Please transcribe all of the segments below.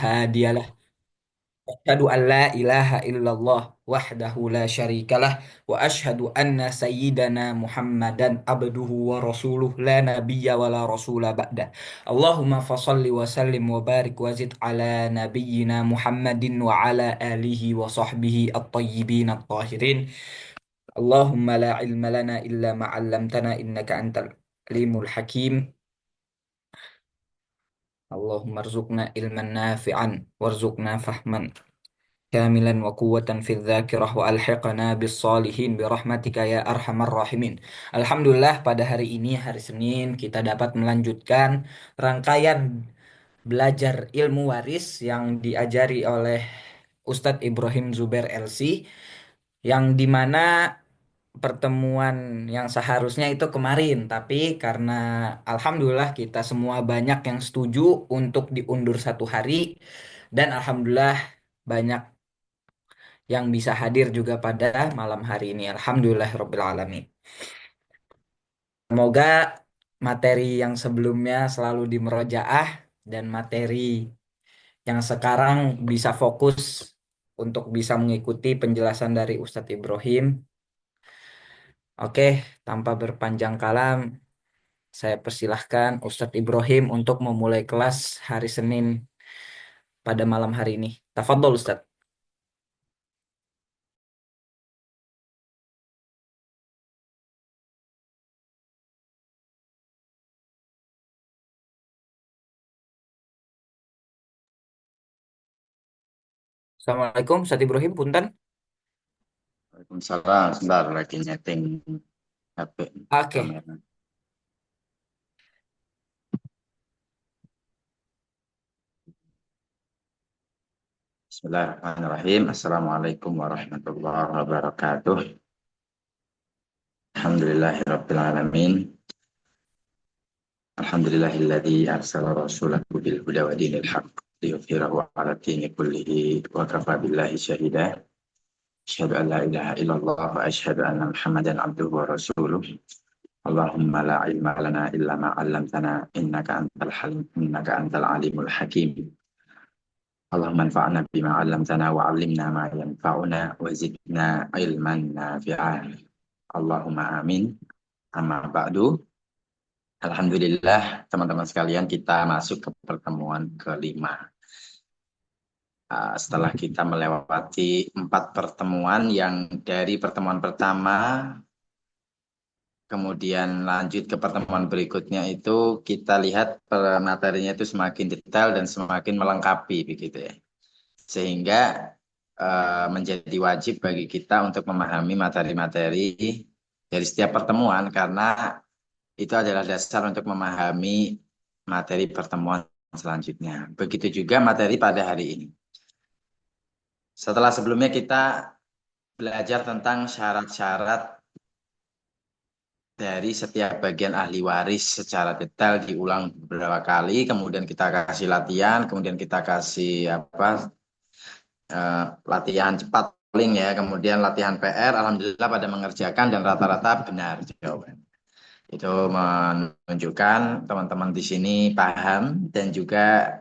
hadiya lah. Asyhadu an la ilaha illallah wahdahu la syarikalah wa asyhadu anna sayyidana Muhammadan abduhu wa rasuluh la nabiyya wa la rasula ba'da. Allahumma fasalli wa sallim wa barik wa zid ala nabiyyina Muhammadin wa ala alihi wa sahbihi at-tayyibin at-tahirin. Allahumma la ilma lana illa ma 'allamtana innaka antal alimul hakim. Allahumma rzuqna ilman nafi'an warzuqna fahman kamilan wa quwwatan fil dzakirah wa alhiqna bis solihin bi rahmatika ya arhamar rahimin. Alhamdulillah pada hari ini hari Senin kita dapat melanjutkan rangkaian belajar ilmu waris yang diajari oleh Ustadz Ibrahim Zubair LC, yang dimana pertemuan yang seharusnya itu kemarin, tapi karena alhamdulillah kita semua banyak yang setuju untuk diundur satu hari, dan alhamdulillah banyak yang bisa hadir juga pada malam hari ini. Alhamdulillah Rabbil Alamin. Semoga materi yang sebelumnya selalu di murojaah dan materi yang sekarang bisa fokus untuk bisa mengikuti penjelasan dari Ustadz Ibrahim. Oke, tanpa berpanjang kalam, saya persilahkan Ustadz Ibrahim untuk memulai kelas hari Senin pada malam hari ini. Tafadhol Ustadz. Assalamualaikum Ustadz Ibrahim, punten. Waalaikumsalam, sebentar lagi nyeting HP Oke. kamera. Bismillahirrahmanirrahim. Assalamualaikum warahmatullahi wabarakatuh. Alhamdulillahirabbil alamin. Alhamdulillahilladzi arsala rasulahu bil huda wa dinil haqq liyudhhirahu 'ala dini kullihi wa kafa billahi syahida. Asyhadu an la ilaha illallah wa asyhadu anna Muhammadan abduhu wa rasuluh. Allahumma la ilma lana illa ma 'allamtana innaka antal alimul hakim. Allahumma anfa'na bima 'allamtana wa 'allimna ma yanfa'una wa zidna ilman nafi'an. Allahumma amin. Amma ba'du. Alhamdulillah, teman-teman sekalian, kita masuk ke pertemuan kelima. Setelah kita melewati 4 pertemuan yang dari pertemuan pertama, kemudian lanjut ke pertemuan berikutnya, itu kita lihat materinya itu semakin detail dan semakin melengkapi begitu ya. Sehingga menjadi wajib bagi kita untuk memahami materi-materi dari setiap pertemuan, karena itu adalah dasar untuk memahami materi pertemuan selanjutnya. Begitu juga materi pada hari ini. Setelah sebelumnya kita belajar tentang syarat-syarat dari setiap bagian ahli waris secara detail, diulang beberapa kali, kemudian kita kasih latihan, kemudian kita kasih latihan cepat paling ya, kemudian latihan PR, alhamdulillah pada mengerjakan dan rata-rata benar jawaban. Itu menunjukkan teman-teman di sini paham dan juga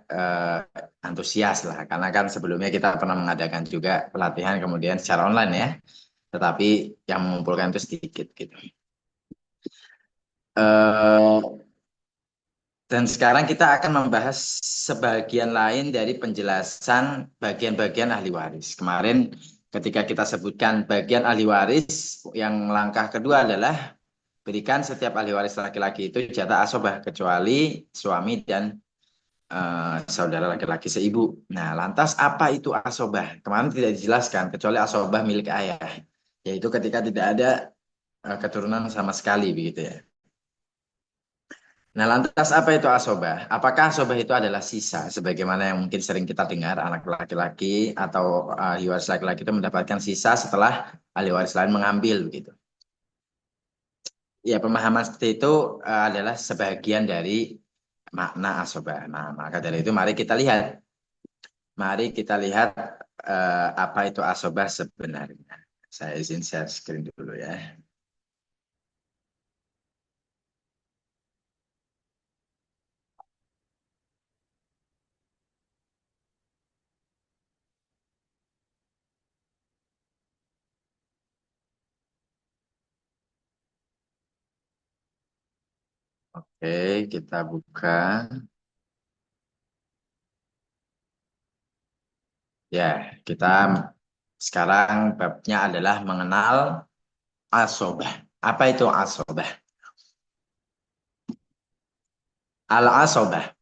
antusias lah, karena kan sebelumnya kita pernah mengadakan juga pelatihan kemudian secara online ya, tetapi yang mengumpulkan itu sedikit gitu. Dan sekarang kita akan membahas sebagian lain dari penjelasan bagian-bagian ahli waris. Kemarin ketika kita sebutkan bagian ahli waris, yang langkah kedua adalah berikan setiap ahli waris laki-laki itu jatah asobah kecuali suami dan saudara laki-laki seibu. Nah, lantas apa itu asobah? Kemarin tidak dijelaskan kecuali asobah milik ayah, yaitu ketika tidak ada keturunan sama sekali begitu ya. Nah, lantas apa itu asobah? Apakah asobah itu adalah sisa, sebagaimana yang mungkin sering kita dengar anak laki-laki atau ahli waris laki-laki itu mendapatkan sisa setelah ahli waris lain mengambil begitu? Ya, pemahaman seperti itu adalah sebagian dari makna asobah. Nah, maka dari itu mari kita lihat. Mari kita lihat apa itu asobah sebenarnya. Saya izin share screen dulu ya. Oke, kita buka. Ya, kita sekarang babnya adalah mengenal asobah. Apa itu asobah? Al-asobah.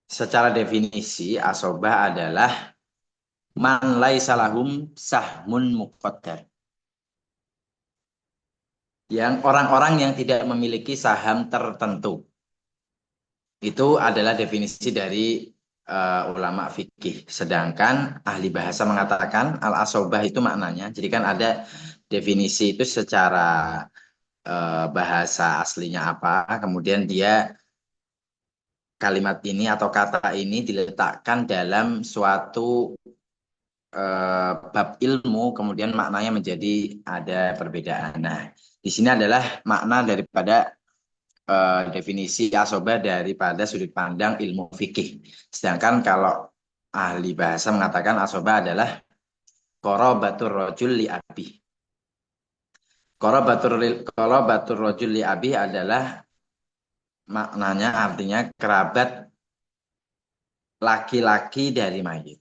Secara definisi, asobah adalah man laisa lahum sahmun muqaddar. Yang orang-orang yang tidak memiliki saham tertentu. Itu adalah definisi dari ulama fikih. Sedangkan ahli bahasa mengatakan al-asobah itu maknanya. Jadi kan ada definisi itu secara bahasa aslinya apa, kemudian dia kalimat ini atau kata ini diletakkan dalam suatu bab ilmu, kemudian maknanya menjadi ada perbedaan. Nah, di sini adalah makna daripada definisi asobah daripada sudut pandang ilmu fikih. Sedangkan kalau ahli bahasa mengatakan asobah adalah qarabatur rajul li abi. Qarabatur rajul li abi adalah maknanya artinya kerabat laki-laki dari mayit.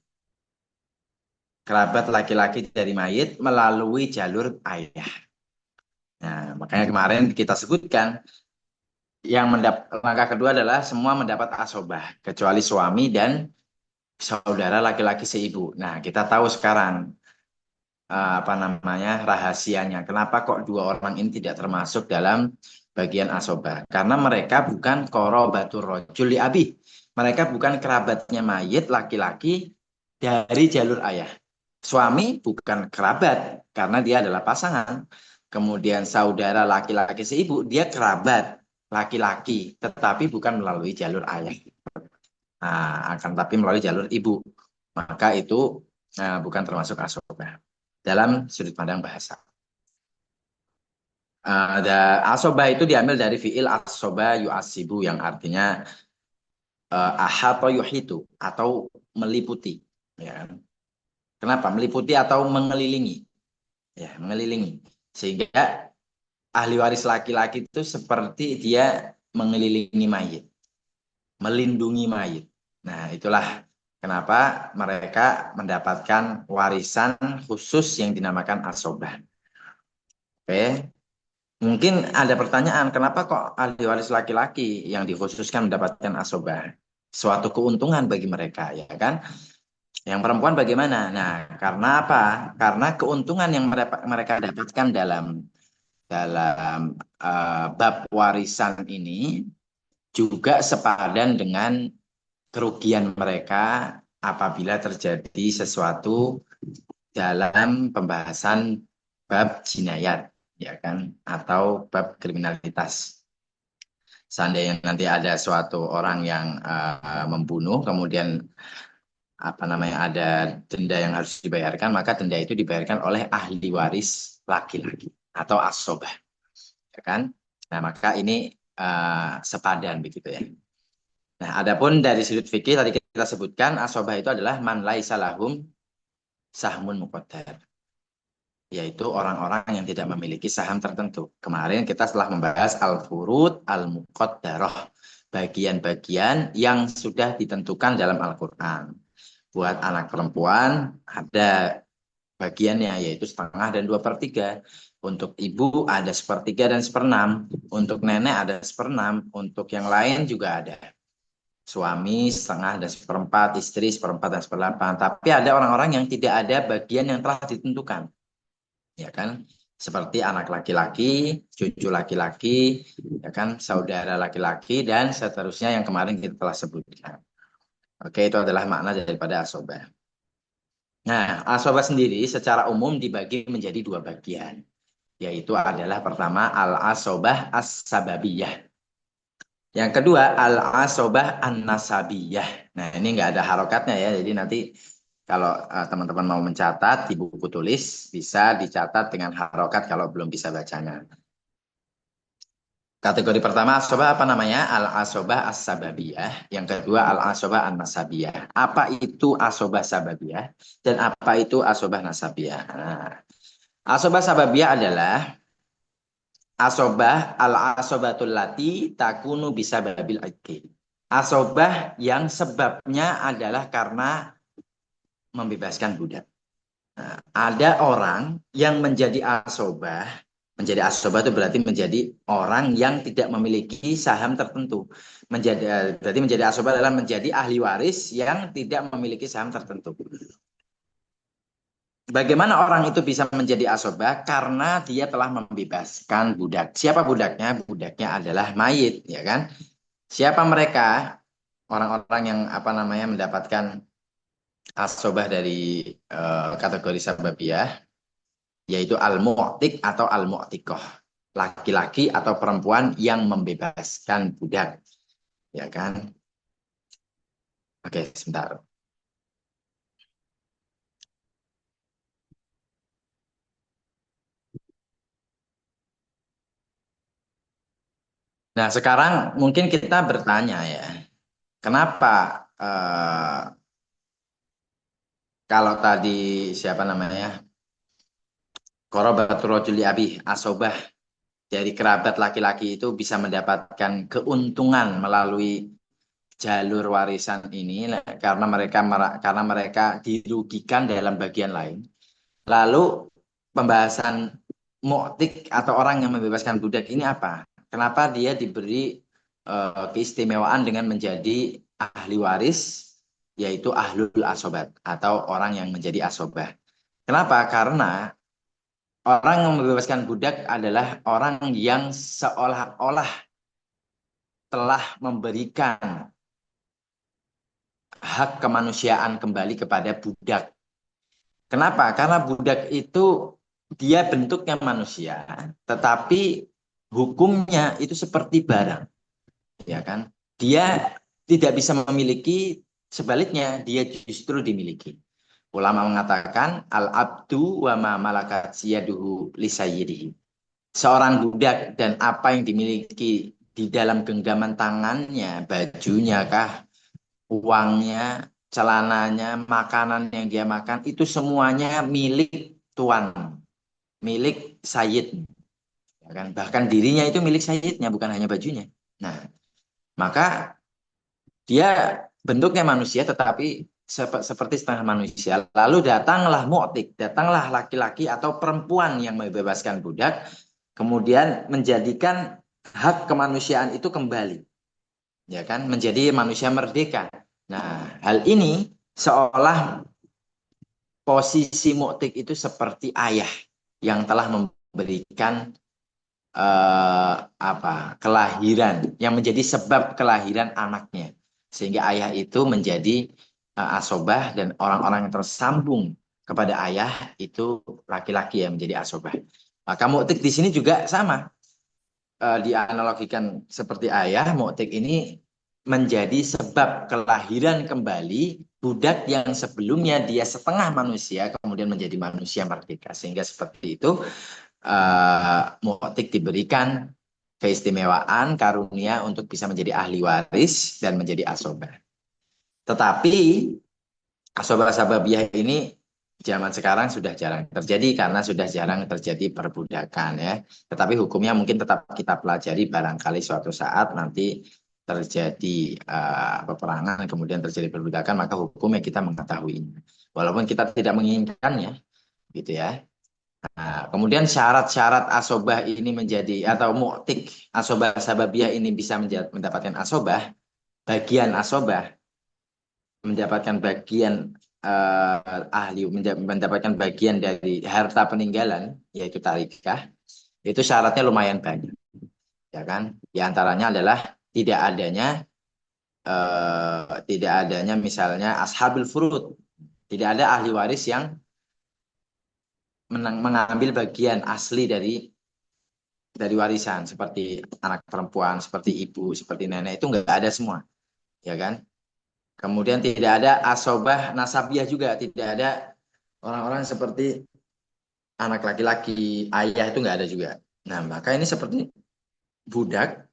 Kerabat laki-laki dari mayit melalui jalur ayah. Nah, makanya kemarin kita sebutkan langkah kedua adalah semua mendapat asobah kecuali suami dan saudara laki-laki seibu. Nah, kita tahu sekarang apa namanya rahasianya. Kenapa kok dua orang ini tidak termasuk dalam bagian asobah? Karena mereka bukan qarabatur rajul li abi. Mereka bukan kerabatnya mayit laki-laki dari jalur ayah. Suami bukan kerabat karena dia adalah pasangan. Kemudian saudara laki-laki seibu, dia kerabat laki-laki, tetapi bukan melalui jalur ayah. Nah, akan tapi melalui jalur ibu. Maka itu bukan termasuk asobah dalam sudut pandang bahasa. Ada asobah itu diambil dari fiil asoba yu'asibu yang artinya ahata yuhitu atau meliputi. Ya. Kenapa? Meliputi atau mengelilingi. Ya, mengelilingi. Sehingga ahli waris laki-laki itu seperti dia mengelilingi mayit, melindungi mayit. Nah, itulah kenapa mereka mendapatkan warisan khusus yang dinamakan asobah. Oke. Mungkin ada pertanyaan, kenapa kok ahli waris laki-laki yang dikhususkan mendapatkan asobah? Suatu keuntungan bagi mereka, ya kan? Yang perempuan bagaimana? Nah, karena apa? Karena keuntungan yang mereka dapatkan dalam bab warisan ini juga sepadan dengan kerugian mereka apabila terjadi sesuatu dalam pembahasan bab jinayat, ya kan, atau bab kriminalitas. Seandainya nanti ada suatu orang yang membunuh, kemudian apa namanya ada denda yang harus dibayarkan, maka denda itu dibayarkan oleh ahli waris laki-laki atau asobah, ya kan? Nah, maka ini sepadan begitu ya. Nah, adapun dari sudut fikih tadi kita sebutkan asobah itu adalah man laisa lahum sahmun muqaddar, yaitu orang-orang yang tidak memiliki saham tertentu. Kemarin kita setelah membahas al-furud al-muqaddarah, bagian-bagian yang sudah ditentukan dalam Al-Qur'an. Buat anak perempuan ada bagiannya yaitu setengah dan 2/3. Untuk ibu ada 1/3 dan 1/6. Untuk nenek ada 1/6. Untuk yang lain juga ada. Suami setengah dan 1/4, istri 1/4 dan 1/8. Tapi ada orang-orang yang tidak ada bagian yang telah ditentukan. Ya kan? Seperti anak laki-laki, cucu laki-laki, ya kan, saudara laki-laki dan seterusnya yang kemarin kita telah sebutkan. Oke, itu adalah makna daripada asobah. Nah, asobah sendiri secara umum dibagi menjadi dua bagian. Yaitu adalah pertama al-asobah as-sababiyah. Yang kedua al-asobah an-nasabiyah. Nah, ini nggak ada harokatnya ya. Jadi nanti kalau teman-teman mau mencatat di buku tulis, bisa dicatat dengan harokat kalau belum bisa bacanya. Kategori pertama asobah apa namanya? Al-asobah as-sababiyah. Yang kedua al-asobah an-nasabiyah. Apa itu asobah sababiyah dan apa itu asobah nasabiyah? Nah, asobah sababiyah adalah Asobah al-asobatul lati takunu bisa babil aiki. Asobah yang sebabnya adalah karena membebaskan budak. Nah, ada orang yang menjadi asobah itu berarti menjadi orang yang tidak memiliki saham tertentu. Berarti menjadi asobah adalah menjadi ahli waris yang tidak memiliki saham tertentu. Bagaimana orang itu bisa menjadi asobah? Karena dia telah membebaskan budak. Siapa budaknya? Budaknya adalah mayit, ya kan? Siapa mereka? Orang-orang yang apa namanya mendapatkan asobah dari kategori sababiyah, yaitu al-mu'tik atau al-mu'tikoh. Laki-laki atau perempuan yang membebaskan budak, ya kan? Oke, sebentar. Nah, sekarang mungkin kita bertanya ya, kenapa kalau tadi siapa namanya? Qarabatul rajuli abi asobah dari kerabat laki-laki itu bisa mendapatkan keuntungan melalui jalur warisan ini karena mereka dirugikan dalam bagian lain. Lalu pembahasan mu'tik atau orang yang membebaskan budak ini apa? Kenapa dia diberi keistimewaan dengan menjadi ahli waris, yaitu ahlul asobat atau orang yang menjadi asobah. Kenapa? Karena orang yang membebaskan budak adalah orang yang seolah-olah telah memberikan hak kemanusiaan kembali kepada budak. Kenapa? Karena budak itu dia bentuknya manusia, tetapi hukumnya itu seperti barang, ya kan? Dia tidak bisa memiliki, sebaliknya dia justru dimiliki. Ulama mengatakan al-abdu wa ma malakat siyaduhu lisayyidihi. Seorang budak dan apa yang dimiliki di dalam genggaman tangannya, bajunya kah, uangnya, celananya, makanan yang dia makan, itu semuanya milik tuan, milik sayyid. Ya kan? Bahkan dirinya itu milik sayyidnya, bukan hanya bajunya. Nah, maka dia bentuknya manusia, tetapi seperti setengah manusia. Lalu datanglah mu'tik, datanglah laki-laki atau perempuan yang membebaskan budak, kemudian menjadikan hak kemanusiaan itu kembali, ya kan, menjadi manusia merdeka. Nah, hal ini seolah posisi mu'tik itu seperti ayah yang telah memberikan kelahiran, yang menjadi sebab kelahiran anaknya, sehingga ayah itu menjadi asobah dan orang-orang yang tersambung kepada ayah itu laki-laki yang menjadi asobah. Maka mu'tik di sini juga sama, dianalogikan seperti ayah. Mu'tik ini menjadi sebab kelahiran kembali budak yang sebelumnya dia setengah manusia kemudian menjadi manusia merdeka, sehingga seperti itu mu'tik diberikan keistimewaan karunia untuk bisa menjadi ahli waris dan menjadi asobah. Tetapi asobah sababiyah ini zaman sekarang sudah jarang terjadi karena sudah jarang terjadi perbudakan ya. Tetapi hukumnya mungkin tetap kita pelajari, barangkali suatu saat nanti terjadi peperangan kemudian terjadi perbudakan, maka hukumnya kita mengetahuinya. Walaupun kita tidak menginginkannya, gitu ya. Nah, kemudian syarat-syarat asobah ini menjadi atau mu'tik asobah sababiyah ini bisa mendapatkan asobah, bagian asobah, mendapatkan bagian mendapatkan bagian dari harta peninggalan yaitu tarikah, itu syaratnya lumayan banyak, ya kan? Di antaranya adalah tidak adanya misalnya ashabul furud, tidak ada ahli waris yang mengambil bagian asli dari warisan, seperti anak perempuan, seperti ibu, seperti nenek, itu nggak ada semua, ya kan? Kemudian tidak ada asobah nasabiah juga, tidak ada orang-orang seperti anak laki-laki, ayah, itu nggak ada juga. Nah, maka ini seperti budak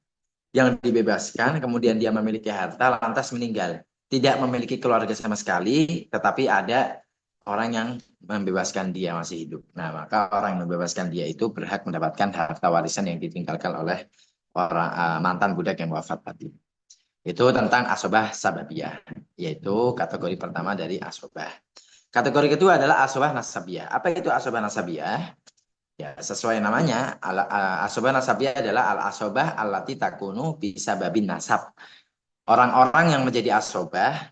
yang dibebaskan, kemudian dia memiliki harta, lantas meninggal. Tidak memiliki keluarga sama sekali, tetapi ada orang yang membebaskan dia masih hidup. Nah, maka orang yang membebaskan dia itu berhak mendapatkan harta warisan yang ditinggalkan oleh orang mantan budak yang wafat tadi. Itu tentang asobah sababiyah, yaitu kategori pertama dari asobah. Kategori kedua adalah asobah nasabiyah. Apa itu asobah nasabiyah? Ya, sesuai namanya, asobah nasabiyah adalah al-asobah allati takunu bisa babin nasab. Orang-orang yang menjadi asobah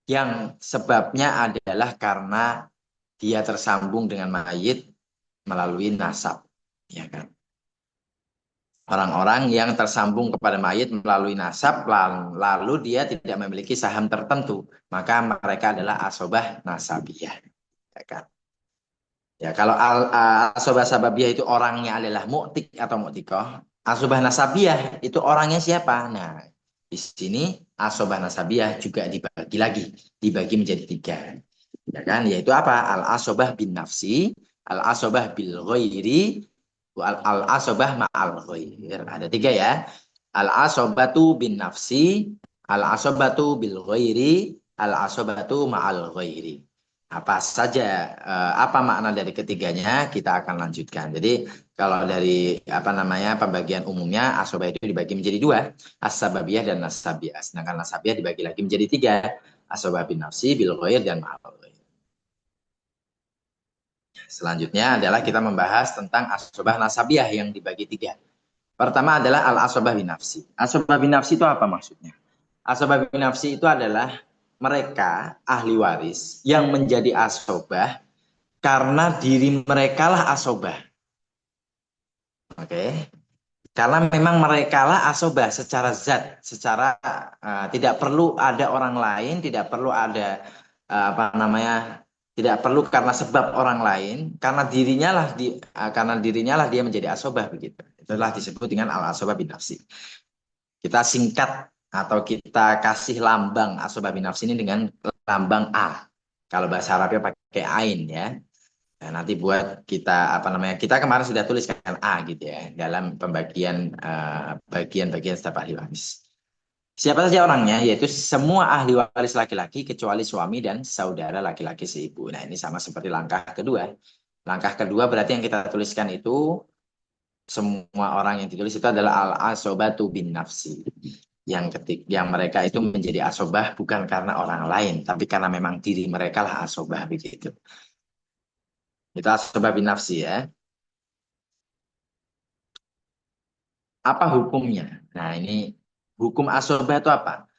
yang sebabnya adalah karena dia tersambung dengan mayit melalui nasab, ya kan? Orang-orang yang tersambung kepada mayit melalui nasab, lalu dia tidak memiliki saham tertentu, maka mereka adalah asobah nasabiyah, ya kan? Ya, kalau asobah sababiyah itu orangnya adalah mu'tik atau mu'tikoh, asobah nasabiyah itu orangnya siapa? Nah, di sini asobah nasabiyah juga dibagi menjadi tiga. Ya kan? Yaitu apa? Al-asobah bin nafsi, al-asobah bil ghairi, al-asobah ma'al ghair. Ada tiga ya. Al-asobatu bin nafsi, al-asobatu bil ghairi, al-asobatu ma'al ghairi. Apa saja, apa makna dari ketiganya, kita akan lanjutkan. Jadi kalau dari apa namanya pembagian umumnya, asobah itu dibagi menjadi dua, as-sababiyah dan nasabiyah. Sedangkan nasabiyah dibagi lagi menjadi tiga, asobah bin nafsi, bil ghair, dan ma'al ghair. Selanjutnya adalah kita membahas tentang asobah nasabiyah yang dibagi tiga. Pertama adalah al-asobah bin nafsi. Asobah bin nafsi itu apa maksudnya? Asobah bin nafsi itu adalah mereka ahli waris yang menjadi asobah karena diri mereka lah asobah. Oke. Karena memang mereka lah asobah secara zat, secara tidak perlu ada orang lain, tidak perlu ada apa namanya, tidak perlu karena sebab orang lain, karena dirinya lah dia menjadi asobah begitu. Itulah disebut dengan al asobah bin nafsi. Kita singkat atau kita kasih lambang asobah bin nafsi ini dengan lambang A. Kalau bahasa Arabnya pakai ain ya. Nah, nanti buat kita apa namanya? Kita kemarin sudah tuliskan A gitu ya dalam pembagian bagian-bagian staf ahli waris. Siapa saja orangnya? Yaitu semua ahli waris laki-laki kecuali suami dan saudara laki-laki seibu. Nah, ini sama seperti langkah kedua. Langkah kedua berarti yang kita tuliskan itu semua orang yang ditulis itu adalah al-asobatu bin nafsi. Yang mereka itu menjadi asobah bukan karena orang lain, tapi karena memang diri mereka lah asobah begitu. Itu asobah bin nafsi ya. Apa hukumnya? Nah, ini hukum asobah itu apa?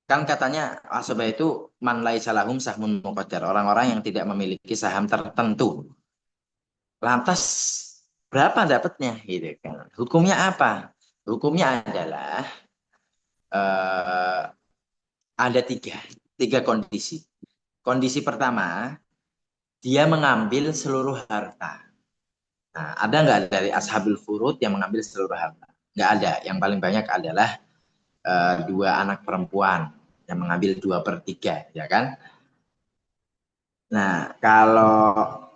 Kan katanya asobah itu man laisa lahum sahmun muqaddar, orang-orang yang tidak memiliki saham tertentu. Lantas berapa dapatnya gitu kan? Hukumnya apa? Hukumnya adalah eh, ada tiga kondisi. Kondisi pertama, dia mengambil seluruh harta. Nah, ada nggak dari ashabul furud yang mengambil seluruh harta? Nggak ada. Yang paling banyak adalah dua anak perempuan yang mengambil 2/3, ya kan? Nah, kalau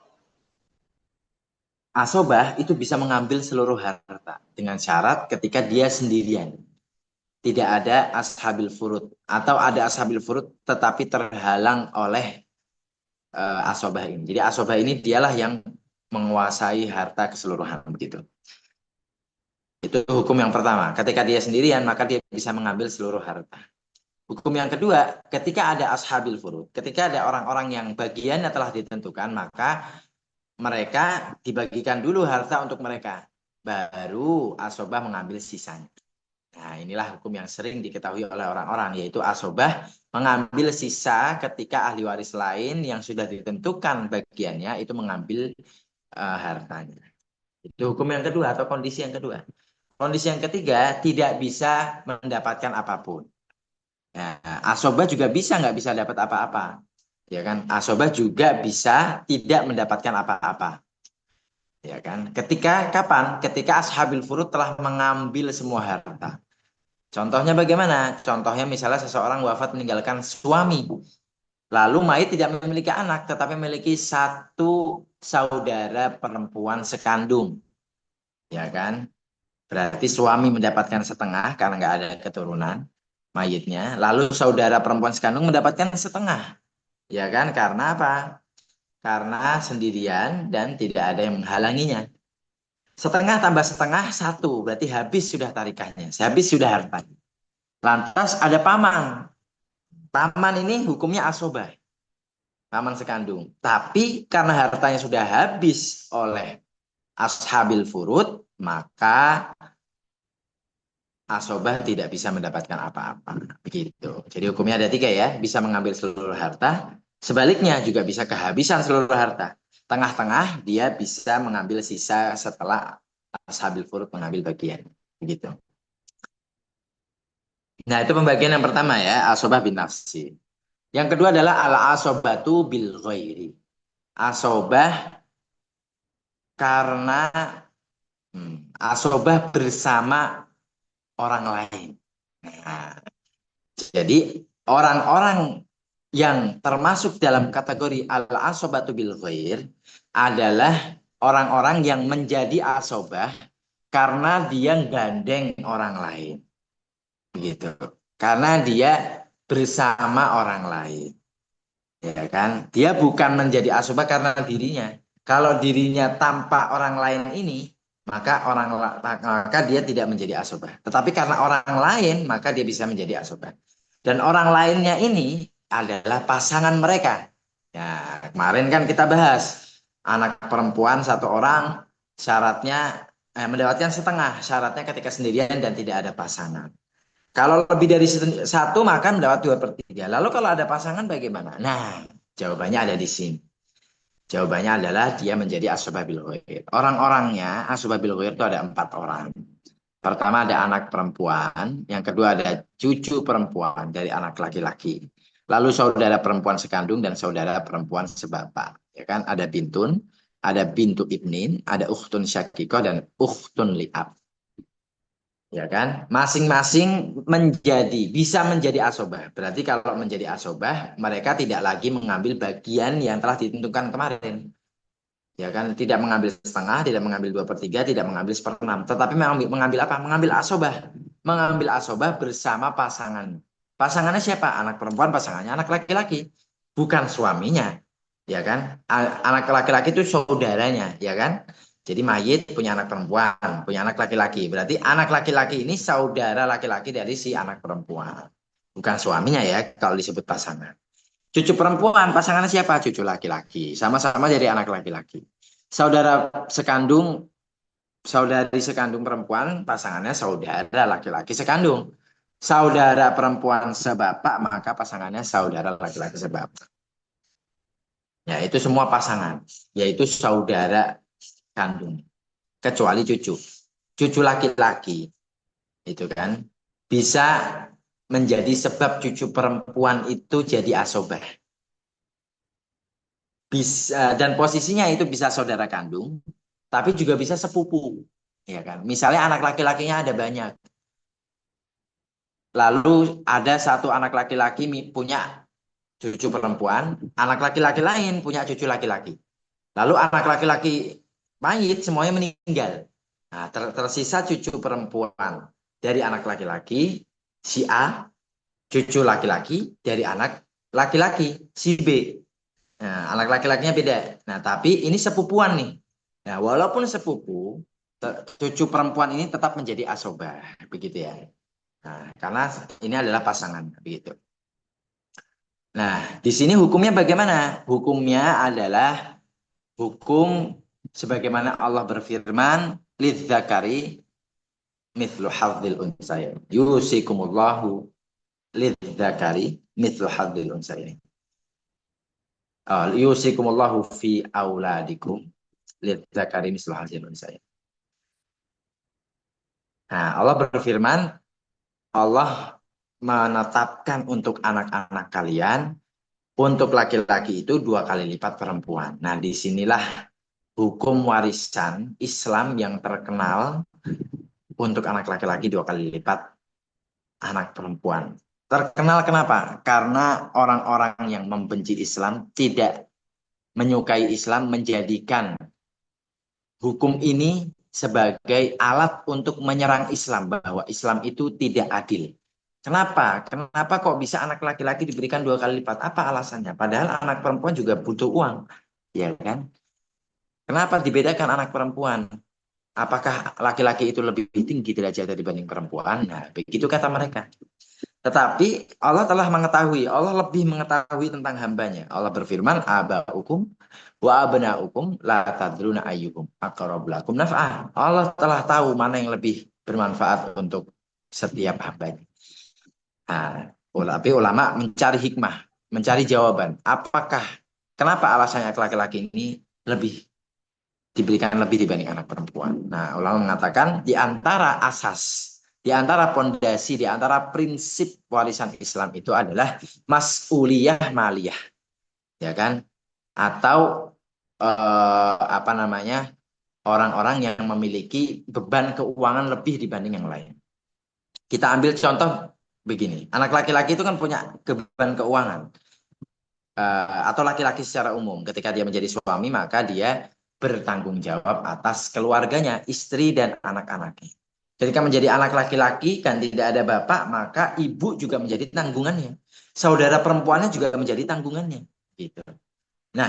asobah itu bisa mengambil seluruh harta dengan syarat ketika dia sendirian. Tidak ada ashabil furud atau ada ashabil furud tetapi terhalang oleh asobah ini. Jadi asobah ini dialah yang menguasai harta keseluruhan begitu. Itu hukum yang pertama. Ketika dia sendirian maka dia bisa mengambil seluruh harta. Hukum yang kedua, ketika ada ashabil furud, ketika ada orang-orang yang bagiannya telah ditentukan, maka mereka dibagikan dulu harta untuk mereka. Baru asobah mengambil sisanya. Nah, inilah hukum yang sering diketahui oleh orang-orang, yaitu asobah mengambil sisa ketika ahli waris lain yang sudah ditentukan bagiannya itu mengambil hartanya. Itu hukum yang kedua atau kondisi yang kedua. Kondisi yang ketiga, tidak bisa mendapatkan apapun. Ya, asobah juga bisa nggak bisa dapat apa-apa. Ya kan? Asobah juga bisa tidak mendapatkan apa-apa. Ya kan? Ketika kapan? Ketika ashabil furud telah mengambil semua harta. Contohnya bagaimana? Contohnya misalnya seseorang wafat meninggalkan suami. Lalu mayit tidak memiliki anak, tetapi memiliki satu saudara perempuan sekandung. Ya kan? Berarti suami mendapatkan setengah karena nggak ada keturunan mayitnya. Lalu saudara perempuan sekandung mendapatkan setengah. Ya kan? Karena apa? Karena sendirian dan tidak ada yang menghalanginya. Setengah tambah setengah satu, berarti habis sudah tarikahnya, habis sudah hartanya. Lantas ada paman. Paman ini hukumnya asobah, paman sekandung. Tapi karena hartanya sudah habis oleh ashabil furud, maka asobah tidak bisa mendapatkan apa-apa. Begitu. Jadi hukumnya ada tiga ya, bisa mengambil seluruh harta. Sebaliknya juga bisa kehabisan seluruh harta. Tengah-tengah dia bisa mengambil sisa setelah ashabil furud mengambil bagian. Begitu. Nah, itu pembagian yang pertama ya, asobah bin nafsi. Yang kedua adalah al-asobatu bil ghairi. Asobah karena asobah bersama orang lain. Nah, jadi orang-orang yang termasuk dalam kategori al-asobatu bil ghair adalah orang-orang yang menjadi asobah karena dia gandeng orang lain. Begitu. Karena dia bersama orang lain. Ya kan? Dia bukan menjadi asobah karena dirinya. Kalau dirinya tanpa orang lain ini, maka dia tidak menjadi asobah. Tetapi karena orang lain, maka dia bisa menjadi asobah. Dan orang lainnya ini adalah pasangan mereka. Ya, kemarin kan kita bahas anak perempuan satu orang syaratnya mendapatkan setengah syaratnya ketika sendirian dan tidak ada pasangan. Kalau lebih dari satu maka mendapat 2/3. Lalu kalau ada pasangan bagaimana? Nah, jawabannya ada di sini. Jawabannya adalah dia menjadi asbabil ghair. Orang-orangnya asbabil ghair itu ada 4 orang. Pertama ada anak perempuan, yang kedua ada cucu perempuan dari anak laki-laki. Lalu saudara perempuan sekandung dan saudara perempuan sebapak. Ya kan? Ada bintun, ada bintu ibnin, ada ukhtun syakikoh dan ukhtun li'ab. Ya kan? Masing-masing bisa menjadi asobah. Berarti kalau menjadi asobah, mereka tidak lagi mengambil bagian yang telah ditentukan kemarin. Ya kan? Tidak mengambil setengah, tidak mengambil 2/3, tidak mengambil 1/6. Tetapi mengambil apa? Mengambil asobah. Mengambil asobah bersama pasangan. Pasangannya siapa? Anak perempuan, pasangannya anak laki-laki. Bukan suaminya. Ya kan? Anak laki-laki itu saudaranya. Ya kan? Jadi mayit punya anak perempuan, punya anak laki-laki. Berarti anak laki-laki ini saudara laki-laki dari si anak perempuan. Bukan suaminya ya kalau disebut pasangan. Cucu perempuan, pasangannya siapa? Cucu laki-laki. Sama-sama jadi anak laki-laki. Saudara sekandung, saudari sekandung perempuan, pasangannya saudara laki-laki sekandung. Saudara perempuan sebapak, maka pasangannya saudara laki-laki sebapak. Ya, itu semua pasangan, yaitu saudara kandung. Kecuali cucu. Cucu laki-laki, itu kan, bisa menjadi sebab cucu perempuan itu jadi asobah. Bisa, dan posisinya itu bisa saudara kandung, tapi juga bisa sepupu, ya kan? Misalnya anak laki-lakinya ada banyak, lalu ada satu anak laki-laki punya cucu perempuan, anak laki-laki lain punya cucu laki-laki, lalu anak laki-laki mayit semuanya meninggal. Nah, tersisa cucu perempuan dari anak laki-laki si A, cucu laki-laki dari anak laki-laki si B. Nah, anak laki-lakinya beda. Nah, tapi ini sepupuan nih. Nah, walaupun sepupu, cucu perempuan ini tetap menjadi asobah, begitu ya. Nah, karena ini adalah pasangan, begitu. Nah, di sini hukumnya bagaimana? Hukumnya adalah hukum sebagaimana Allah berfirman, lidzakari mithlu hadzil unsayain. Yusikumullahu lidzakari mithlu hadzil unsayain. Yusikumullahu fi auladikum lidzakari mithlu hadzil unsayain. Nah, Allah berfirman, Allah menetapkan untuk anak-anak kalian, untuk laki-laki itu 2 kali lipat perempuan. Nah, disinilah hukum warisan Islam yang terkenal untuk anak laki-laki 2 kali lipat anak perempuan. Terkenal kenapa? Karena orang-orang yang membenci Islam tidak menyukai Islam menjadikan hukum ini sebagai alat untuk menyerang Islam, bahwa Islam itu tidak adil. Kenapa? Kenapa kok bisa anak laki-laki diberikan 2 kali lipat? Apa alasannya? Padahal anak perempuan juga butuh uang, ya kan? Kenapa dibedakan anak perempuan? Apakah laki-laki itu lebih tinggi derajatnya dibanding perempuan? Nah, begitu kata mereka. Tetapi Allah telah mengetahui, Allah lebih mengetahui tentang hambanya. Allah berfirman, aba'ukum wa abna'ukum la tadruna ayyukum aqrabu lakum naf'ah. Allah telah tahu mana yang lebih bermanfaat untuk setiap hambanya. Nah, tapi ulama mencari hikmah, mencari jawaban. Kenapa alasannya laki-laki ini lebih diberikan lebih dibanding anak perempuan? Nah, ulama mengatakan di antara asas, di antara pondasi, di antara prinsip warisan Islam itu adalah mas'uliyah maliyah, ya kan? Atau apa namanya? Orang-orang yang memiliki beban keuangan lebih dibanding yang lain. Kita ambil contoh begini, anak laki-laki itu kan punya beban keuangan, atau laki-laki secara umum. Ketika dia menjadi suami, maka dia bertanggung jawab atas keluarganya, istri dan anak-anaknya. Ketika menjadi anak laki-laki dan tidak ada bapak, maka ibu juga menjadi tanggungannya. Saudara perempuannya juga menjadi tanggungannya. Gitu. Nah,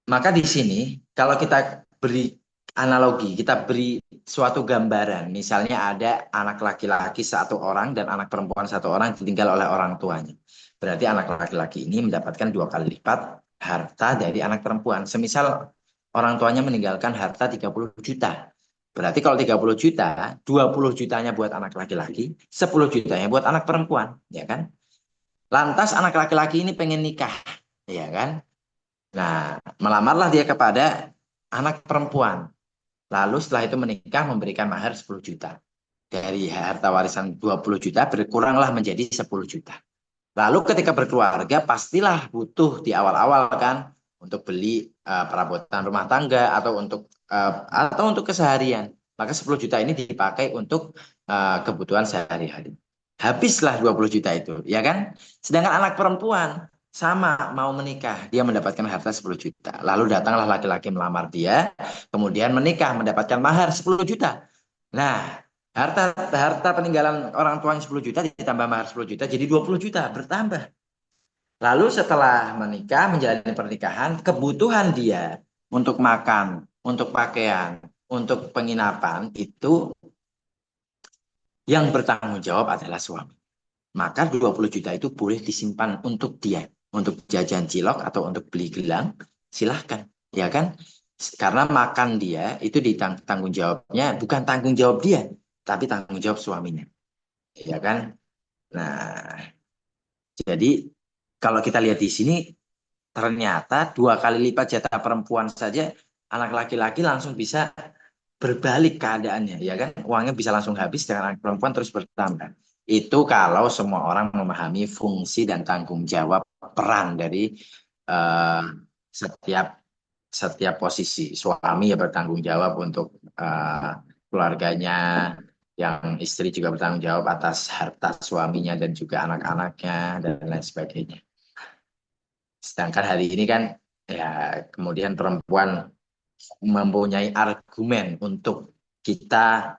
maka di sini kalau kita beri analogi, kita beri suatu gambaran, misalnya ada anak laki-laki satu orang dan anak perempuan satu orang ditinggal oleh orang tuanya. Berarti anak laki-laki ini mendapatkan 2 kali lipat harta dari anak perempuan. Semisal orang tuanya meninggalkan harta 30 juta. Berarti kalau 30 juta, 20 jutanya buat anak laki-laki, 10 jutanya buat anak perempuan, ya kan? Lantas anak laki-laki ini pengen nikah, ya kan? Nah, melamarlah dia kepada anak perempuan. Lalu setelah itu menikah memberikan mahar 10 juta. Dari harta warisan 20 juta berkuranglah menjadi 10 juta. Lalu ketika berkeluarga pastilah butuh di awal-awal kan untuk beli perabotan rumah tangga atau untuk keseharian. Maka 10 juta ini dipakai untuk kebutuhan sehari-hari. Habislah 20 juta itu, ya kan? Sedangkan anak perempuan sama mau menikah, dia mendapatkan harta 10 juta. Lalu datanglah laki-laki melamar dia, kemudian menikah mendapatkan mahar 10 juta. Nah, harta harta peninggalan orang tuanya 10 juta ditambah mahar 10 juta jadi 20 juta bertambah. Lalu setelah menikah menjalani pernikahan, kebutuhan dia untuk makan, untuk pakaian, untuk penginapan itu yang bertanggung jawab adalah suami. Maka 20 juta itu boleh disimpan untuk dia, untuk jajan cilok atau untuk beli gelang, silahkan, ya kan? Karena makan dia itu ditanggung jawabnya bukan tanggung jawab dia, tapi tanggung jawab suaminya, ya kan? Nah, jadi kalau kita lihat di sini ternyata 2 kali lipat jatah perempuan saja anak laki-laki langsung bisa berbalik keadaannya, ya kan? Uangnya bisa langsung habis dengan anak perempuan terus bertambah. Itu kalau semua orang memahami fungsi dan tanggung jawab peran dari uh, setiap setiap posisi. Suami ya bertanggung jawab untuk keluarganya, yang istri juga bertanggung jawab atas harta suaminya dan juga anak-anaknya dan lain sebagainya. Sedangkan hari ini kan ya kemudian perempuan mempunyai argumen untuk kita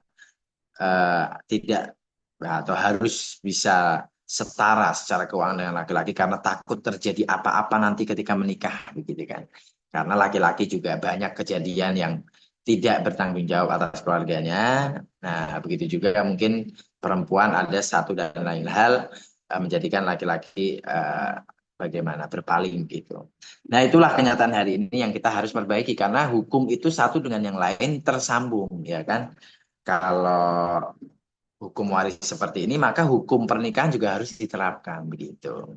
tidak atau harus bisa setara secara keuangan dengan laki-laki karena takut terjadi apa-apa nanti ketika menikah begitu kan. Karena laki-laki juga banyak kejadian yang tidak bertanggung jawab atas keluarganya. Nah, begitu juga mungkin perempuan ada satu dan lain hal menjadikan laki-laki bagaimana berpaling gitu. Nah, itulah kenyataan hari ini yang kita harus perbaiki karena hukum itu satu dengan yang lain tersambung, ya kan? Kalau hukum waris seperti ini, maka hukum pernikahan juga harus diterapkan begitu.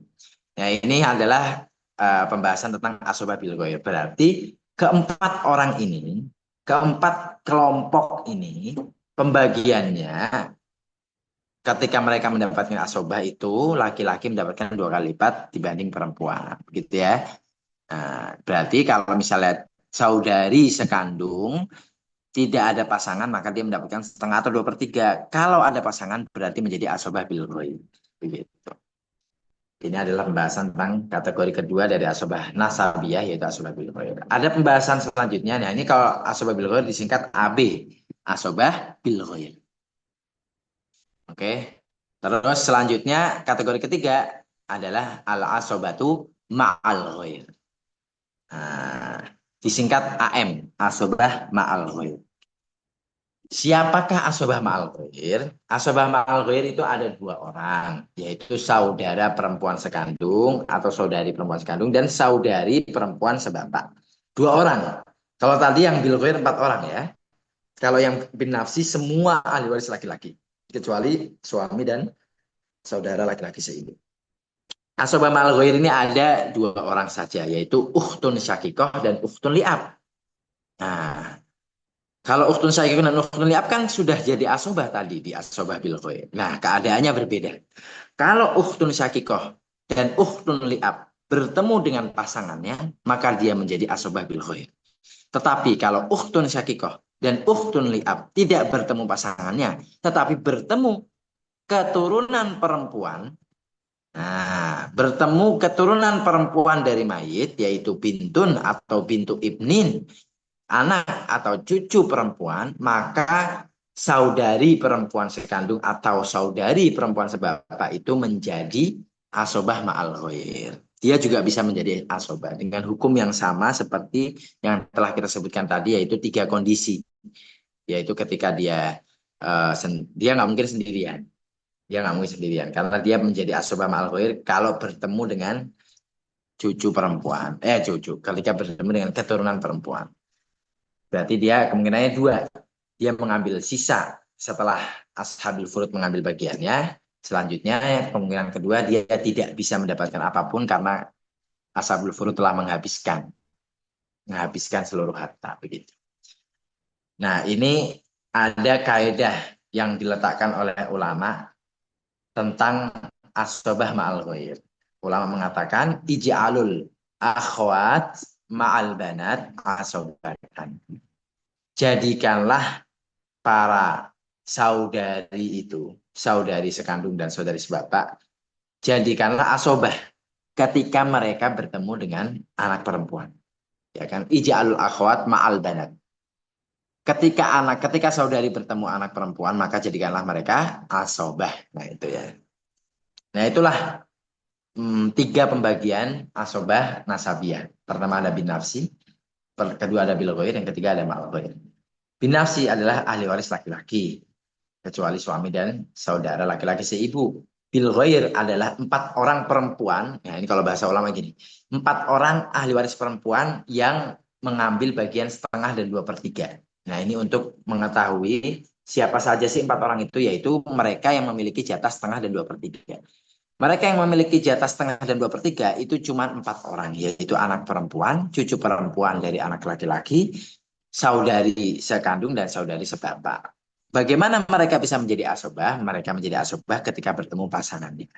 Nah, ini adalah pembahasan tentang asobah bil ghair. Berarti keempat kelompok ini, pembagiannya ketika mereka mendapatkan asobah itu laki-laki mendapatkan 2 kali lipat dibanding perempuan, begitu ya. Nah, berarti kalau misalnya saudari sekandung tidak ada pasangan maka dia mendapatkan setengah atau 2/3. Kalau ada pasangan berarti menjadi asobah bil ghaib. Begitu. Ini adalah pembahasan tentang kategori kedua dari asobah nasabiyah yaitu asobah bil ghaib. Ada pembahasan selanjutnya. Nah, ini kalau asobah bil ghaib disingkat AB, asobah bil ghaib. Oke. Terus selanjutnya kategori ketiga adalah al-asobatu ma'al ghair. Nah, disingkat AM, asobah ma'al ghair. Siapakah asobah ma'al ghair? Asobah ma'al ghair itu ada dua orang, yaitu saudara perempuan sekandung atau saudari perempuan sekandung dan saudari perempuan sebapak. Dua orang. Kalau tadi yang bil ghair empat orang ya. Kalau yang bin nafsi semua ahli waris laki-laki, kecuali suami dan saudara laki-laki seibu. Asobah ma'al ghair ini ada dua orang saja, yaitu ukhtun syakikoh dan ukhtun li'ab. Nah, kalau ukhtun syakikoh dan ukhtun li'ab kan sudah jadi asobah tadi di asobah bil ghair. Nah, keadaannya berbeda. Kalau ukhtun syakikoh dan ukhtun li'ab bertemu dengan pasangannya, maka dia menjadi asobah bil ghair. Tetapi kalau ukhtun syakikoh dan ukhtun li'ab tidak bertemu pasangannya, tetapi bertemu keturunan perempuan. Nah, bertemu keturunan perempuan dari mayit, yaitu bintun atau bintu ibnin, anak atau cucu perempuan, maka saudari perempuan sekandung atau saudari perempuan sebapak itu menjadi asobah ma'al ghair. Dia juga bisa menjadi asobah dengan hukum yang sama seperti yang telah kita sebutkan tadi, yaitu tiga kondisi. Yaitu ketika dia nggak mungkin sendirian. Dia nggak mungkin sendirian karena dia menjadi asobah ma'al ghair kalau bertemu dengan cucu perempuan. Ketika bertemu dengan keturunan perempuan. Berarti dia kemungkinannya dua. Dia mengambil sisa setelah ashabul furud mengambil bagiannya. Selanjutnya kemungkinan kedua dia tidak bisa mendapatkan apapun karena ashabul furud telah menghabiskan seluruh harta begitu. Nah, ini ada kaidah yang diletakkan oleh ulama tentang asobah ma'al ghair. Ulama mengatakan ij'alul akhwat ma'al banat asobatan. Jadikanlah para saudari itu, saudari sekandung dan saudari sebapak, jadikanlah asobah ketika mereka bertemu dengan anak perempuan. Ya kan? Ij'alul akhwat ma'al banat. Ketika saudari bertemu anak perempuan, maka jadikanlah mereka asobah. Nah, itu ya. Nah, itulah tiga pembagian asobah nasabiyah. Pertama ada bin nafsi, kedua ada bil ghair, yang ketiga ada ma'al ghair. Bin nafsi adalah ahli waris laki-laki, kecuali suami dan saudara laki-laki seibu. Bil ghair adalah empat orang perempuan, nah ini kalau bahasa ulama gini, empat orang ahli waris perempuan yang mengambil bagian setengah dan 2/3. Nah ini untuk mengetahui siapa saja sih empat orang itu, yaitu mereka yang memiliki jatah setengah dan 2/3. Mereka yang memiliki jatah setengah dan 2/3 itu cuma empat orang, yaitu anak perempuan, cucu perempuan dari anak laki-laki, saudari sekandung, dan saudari sebapak. Bagaimana mereka bisa menjadi asobah? Mereka menjadi asobah ketika bertemu pasangannya.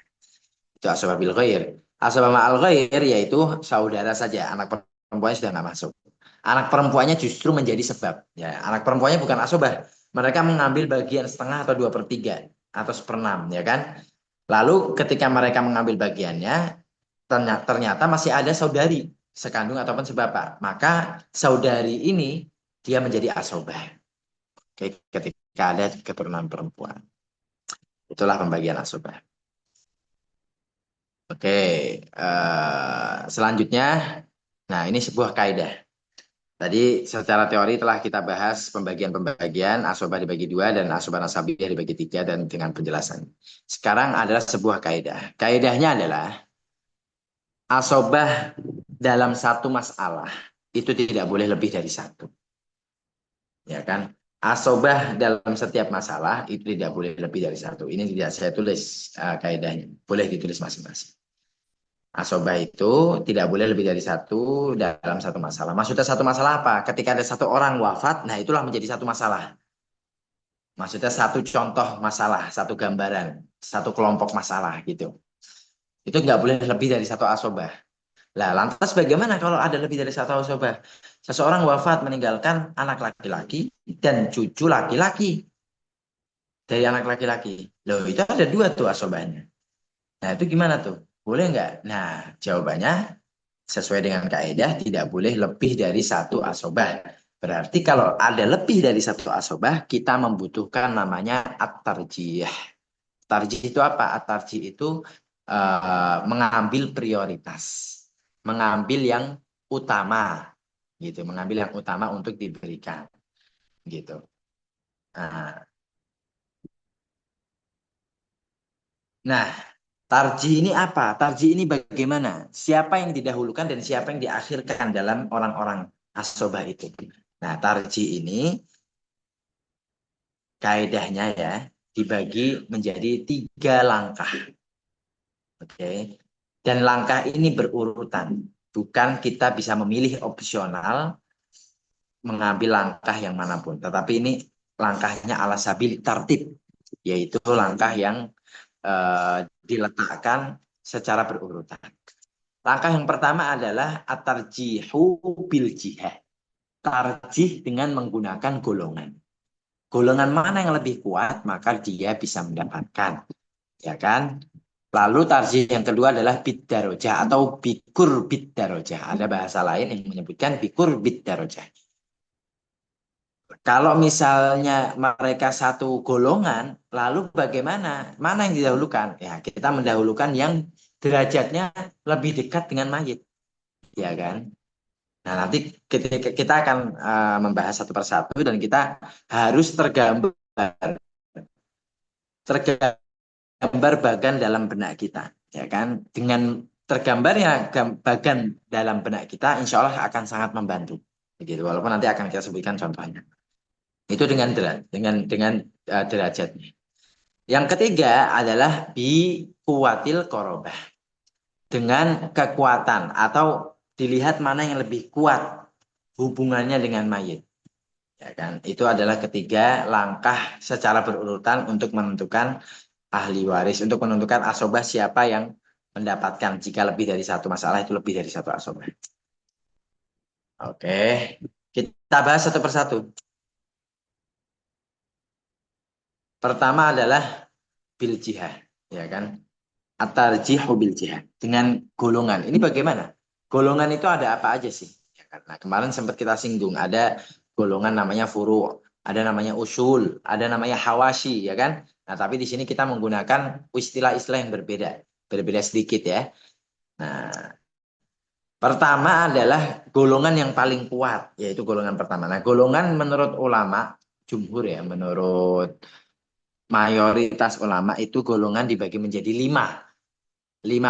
Itu asobah bil ghair. Asobah ma'al ghair yaitu saudara saja, anak perempuannya sudah nggak masuk. Anak perempuannya justru menjadi sebab. Ya, anak perempuannya bukan asobah. Mereka mengambil bagian setengah atau 2/3 atau 1/6, ya kan? Lalu ketika mereka mengambil bagiannya, ternyata masih ada saudari sekandung ataupun sebapak. Maka saudari ini dia menjadi asobah. Oke, ketika ada keturunan perempuan. Itulah pembagian asobah. Oke, selanjutnya, nah ini sebuah kaidah. Tadi secara teori telah kita bahas pembagian-pembagian, asobah dibagi dua dan asobah nasabiyah dibagi tiga dan dengan penjelasan. Sekarang adalah sebuah kaidah. Kaidahnya adalah asobah dalam satu masalah itu tidak boleh lebih dari satu. Ya kan? Asobah dalam setiap masalah itu tidak boleh lebih dari satu. Ini tidak saya tulis kaidahnya. Boleh ditulis masing-masing. Asobah itu tidak boleh lebih dari satu dalam satu masalah. Maksudnya satu masalah apa? Ketika ada satu orang wafat, nah itulah menjadi satu masalah. Maksudnya satu contoh masalah, satu gambaran, satu kelompok masalah gitu. Itu nggak boleh lebih dari satu asobah. Lah, lantas bagaimana kalau ada lebih dari satu asobah? Seseorang wafat meninggalkan anak laki-laki dan cucu laki-laki dari anak laki-laki. Loh, itu ada dua tuh asobahnya. Nah, itu gimana tuh? Boleh nggak? Nah, jawabannya sesuai dengan kaidah tidak boleh lebih dari satu asobah. Berarti kalau ada lebih dari satu asobah, kita membutuhkan namanya at-tarjih. Tarjih itu apa? Tarjih itu mengambil prioritas, mengambil yang utama, gitu, mengambil yang utama untuk diberikan, gitu. Nah, nah, tarjih ini apa? Tarjih ini bagaimana? Siapa yang didahulukan dan siapa yang diakhirkan dalam orang-orang asobah itu? Nah, tarjih ini kaedahnya ya dibagi menjadi 3 langkah. Oke. Dan langkah ini berurutan. Bukan kita bisa memilih opsional mengambil langkah yang manapun. Tetapi ini langkahnya ala sabil tartib. Yaitu langkah yang diletakkan secara berurutan. Langkah yang pertama adalah atarjihu bil jihad. Tarjih dengan menggunakan golongan. Golongan mana yang lebih kuat, maka dia bisa mendapatkan. Ya kan? Lalu tarjih yang kedua adalah bid-darojah atau bikur bid-darojah. Ada bahasa lain yang menyebutkan bikur bid-darojah. Kalau misalnya mereka satu golongan, lalu bagaimana? Mana yang didahulukan? Ya, kita mendahulukan yang derajatnya lebih dekat dengan mayit. Ya kan? Nah, nanti kita akan membahas satu persatu dan kita harus tergambar bagan dalam benak kita, ya kan? Dengan tergambarnya bagan dalam benak kita, insya Allah akan sangat membantu. Begitu. Walaupun nanti akan kita sebutkan contohnya. Itu dengan derajatnya. Yang ketiga adalah bi kuwatil korobah, dengan kekuatan atau dilihat mana yang lebih kuat hubungannya dengan mayit. Ya kan? Itu adalah ketiga langkah secara berurutan untuk menentukan ahli waris, untuk menentukan asobah siapa yang mendapatkan. Jika lebih dari satu masalah itu lebih dari satu asobah. Oke, kita bahas satu persatu. Pertama adalah bil jihad, ya kan? Atarjihu bil jihad dengan golongan. Ini bagaimana? Golongan itu ada apa aja sih? Ya kan? Nah, kemarin sempat kita singgung ada golongan namanya furu', ada namanya usul, ada namanya hawashi, ya kan? Nah, tapi di sini kita menggunakan istilah-istilah yang berbeda, berbeda sedikit ya. Nah, pertama adalah golongan yang paling kuat, yaitu golongan pertama. Nah, golongan menurut ulama, jumhur ya, menurut mayoritas ulama itu golongan dibagi menjadi 5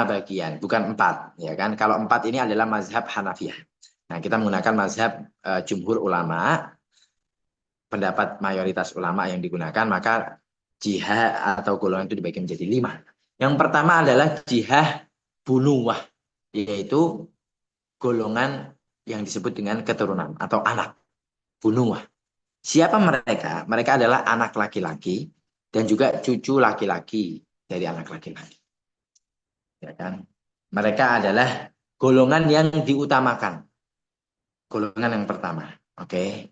bagian, bukan 4, ya kan? Kalau 4 ini adalah mazhab Hanafiyah. Nah, kita menggunakan mazhab jumhur ulama, pendapat mayoritas ulama yang digunakan, maka jihad atau golongan itu dibagi menjadi 5. Yang pertama adalah jihad bunuwah, yaitu golongan yang disebut dengan keturunan atau anak bunuwah. Siapa mereka? Mereka adalah anak laki-laki dan juga cucu laki-laki dari anak laki-laki. Ya kan? Mereka adalah golongan yang diutamakan. Golongan yang pertama. Oke.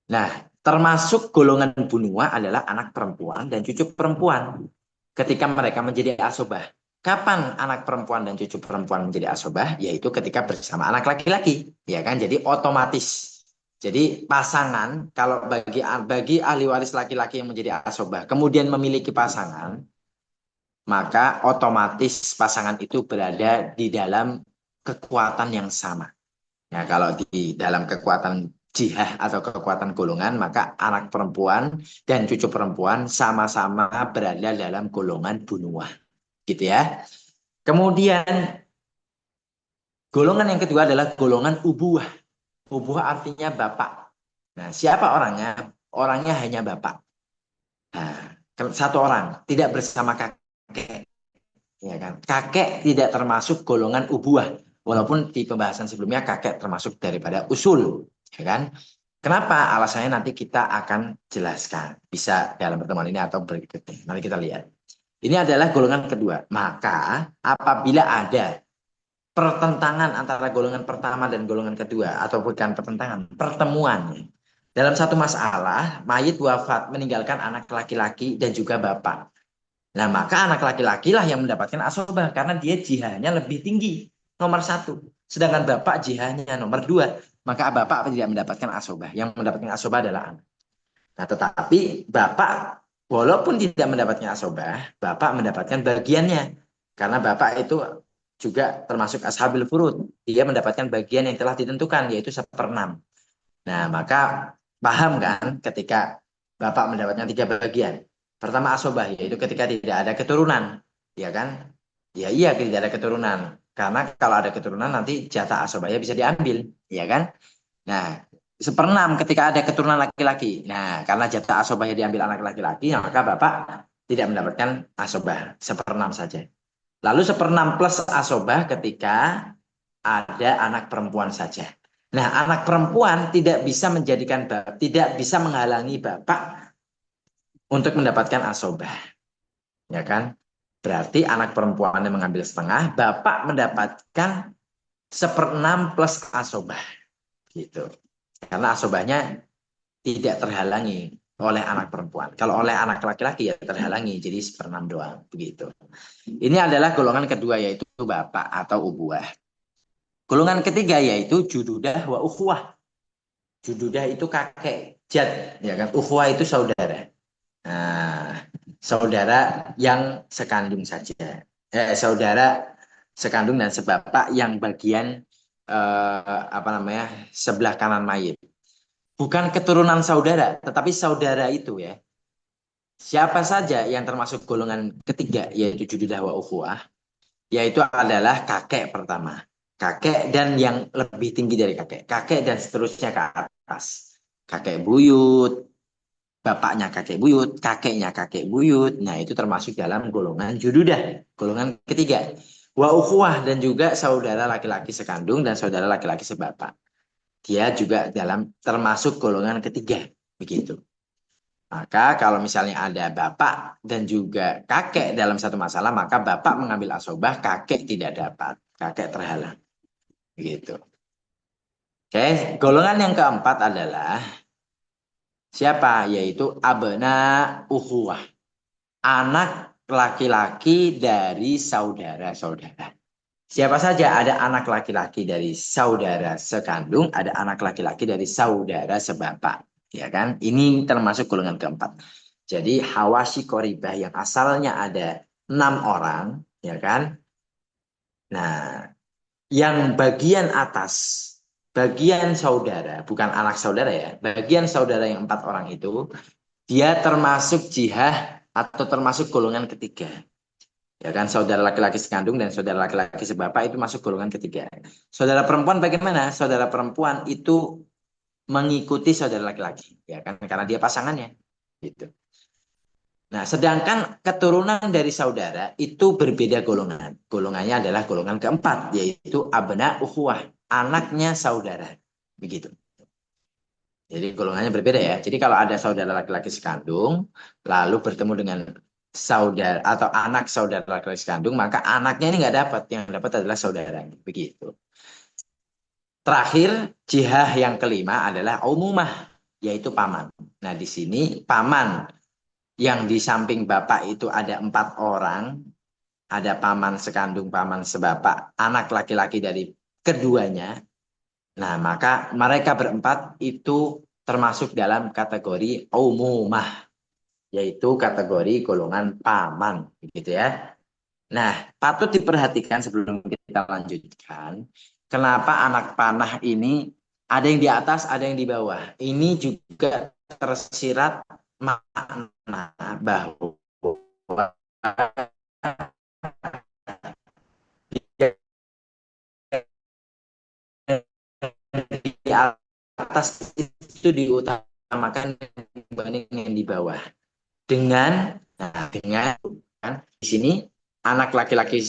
Nah, termasuk golongan bunuwah adalah anak perempuan dan cucu perempuan. Ketika mereka menjadi asobah. Kapan anak perempuan dan cucu perempuan menjadi asobah? Yaitu ketika bersama anak laki-laki. Ya kan? Jadi otomatis. Jadi pasangan, kalau bagi ahli waris laki-laki yang menjadi asobah, kemudian memiliki pasangan, maka otomatis pasangan itu berada di dalam kekuatan yang sama. Ya, kalau di dalam kekuatan jihad atau kekuatan golongan, maka anak perempuan dan cucu perempuan sama-sama berada dalam golongan bunuwah. Gitu ya. Kemudian golongan yang kedua adalah golongan ubuah. Ubuah artinya bapak. Nah, siapa orangnya? Orangnya hanya bapak. Nah, satu orang, tidak bersama kakek. Ya kan? Kakek tidak termasuk golongan ubuah. Walaupun di pembahasan sebelumnya kakek termasuk daripada usul. Ya kan? Kenapa? Alasannya nanti kita akan jelaskan. Bisa dalam pertemuan ini atau berikutnya. Nanti kita lihat. Ini adalah golongan kedua. Maka apabila ada pertentangan antara golongan pertama dan golongan kedua, atau bukan pertentangan, pertemuan. Dalam satu masalah, mayit wafat meninggalkan anak laki-laki dan juga bapak. Nah, maka anak laki-laki lah yang mendapatkan asobah karena dia jihadnya lebih tinggi, nomor 1. Sedangkan bapak jihadnya nomor 2. Maka bapak tidak mendapatkan asobah. Yang mendapatkan asobah adalah anak. Nah, tetapi bapak Walaupun tidak mendapatkan asobah, bapak mendapatkan bagiannya. Karena bapak itu juga termasuk ashabil furud. Dia mendapatkan bagian yang telah ditentukan, yaitu seperenam. Nah, maka paham kan ketika bapak mendapatkan tiga bagian. Pertama asobah, yaitu ketika tidak ada keturunan. Ya kan? Ya iya, tidak ada keturunan. Karena kalau ada keturunan nanti jatah asobahnya bisa diambil. Ya kan? Nah, seperenam ketika ada keturunan laki-laki. Nah, karena jatah asobahnya diambil anak laki-laki, maka bapak tidak mendapatkan asobah, seperenam saja. Lalu seperenam plus asobah ketika ada anak perempuan saja. Nah, anak perempuan tidak bisa menjadikan bapak, tidak bisa menghalangi bapak untuk mendapatkan asobah, ya kan? Berarti anak perempuannya mengambil setengah, bapak mendapatkan seperenam plus asobah, gitu. Karena asobahnya tidak terhalangi oleh anak perempuan. Kalau oleh anak laki-laki ya terhalangi, jadi seperenam doang, begitu. Ini adalah golongan kedua yaitu bapak atau ubuah. Golongan ketiga yaitu jududah wa ukhuwah. Jududah itu kakek, jad, ya kan? Ukhuwah itu saudara. Nah, saudara yang sekandung saja. Saudara sekandung dan sebapak yang bagian apa namanya? Sebelah kanan mayit. Bukan keturunan saudara, tetapi saudara itu ya. Siapa saja yang termasuk golongan ketiga yaitu jududah wa ukhuwah, yaitu adalah kakek pertama. Kakek dan yang lebih tinggi dari kakek. Kakek dan seterusnya ke atas. Kakek buyut, bapaknya kakek buyut, kakeknya kakek buyut. Nah, itu termasuk dalam golongan jududah, golongan ketiga. Wa ukhuwah dan juga saudara laki-laki sekandung dan saudara laki-laki sebapak. Dia juga dalam termasuk golongan ketiga, begitu. Maka kalau misalnya ada bapak dan juga kakek dalam satu masalah, maka bapak mengambil asobah, kakek tidak dapat, kakek terhalang, begitu. Oke, golongan yang keempat adalah siapa? Yaitu abna ukhuwah, anak laki-laki dari saudara-saudara. Siapa saja ada anak laki-laki dari saudara sekandung, ada anak laki-laki dari saudara sebapak, ya kan? Ini termasuk golongan keempat. Jadi Hawasyi Qoribah yang asalnya ada 6 orang, ya kan? Nah, yang bagian atas, bagian saudara, bukan anak saudara ya, bagian saudara yang 4 orang itu, dia termasuk jihah atau termasuk golongan ketiga. Ya kan, saudara laki-laki sekandung dan saudara laki-laki sebapak itu masuk golongan ketiga. Saudara perempuan bagaimana? Saudara perempuan itu mengikuti saudara laki-laki, ya kan? Karena dia pasangannya, gitu. Nah, sedangkan keturunan dari saudara itu berbeda golongan. Golongannya adalah golongan keempat, yaitu abna ukhuwah, anaknya saudara, begitu. Jadi golongannya berbeda ya. Jadi kalau ada saudara laki-laki sekandung, lalu bertemu dengan saudara atau anak saudara laki-laki sekandung, maka anaknya ini nggak dapat. Yang dapat adalah saudara. Begitu. Terakhir, jihah yang kelima adalah umumah, yaitu paman. Nah, di sini paman yang di samping bapak itu ada 4 orang, ada paman sekandung, paman sebapak, anak laki-laki dari keduanya. Nah, maka mereka berempat itu termasuk dalam kategori umumah, yaitu kategori golongan paman, gitu ya. Nah, patut diperhatikan sebelum kita lanjutkan, kenapa anak panah ini ada yang di atas, ada yang di bawah. Ini juga tersirat makna bahwa di atas itu diutamakan dibanding yang di bawah. Dengan kan, di sini anak laki-laki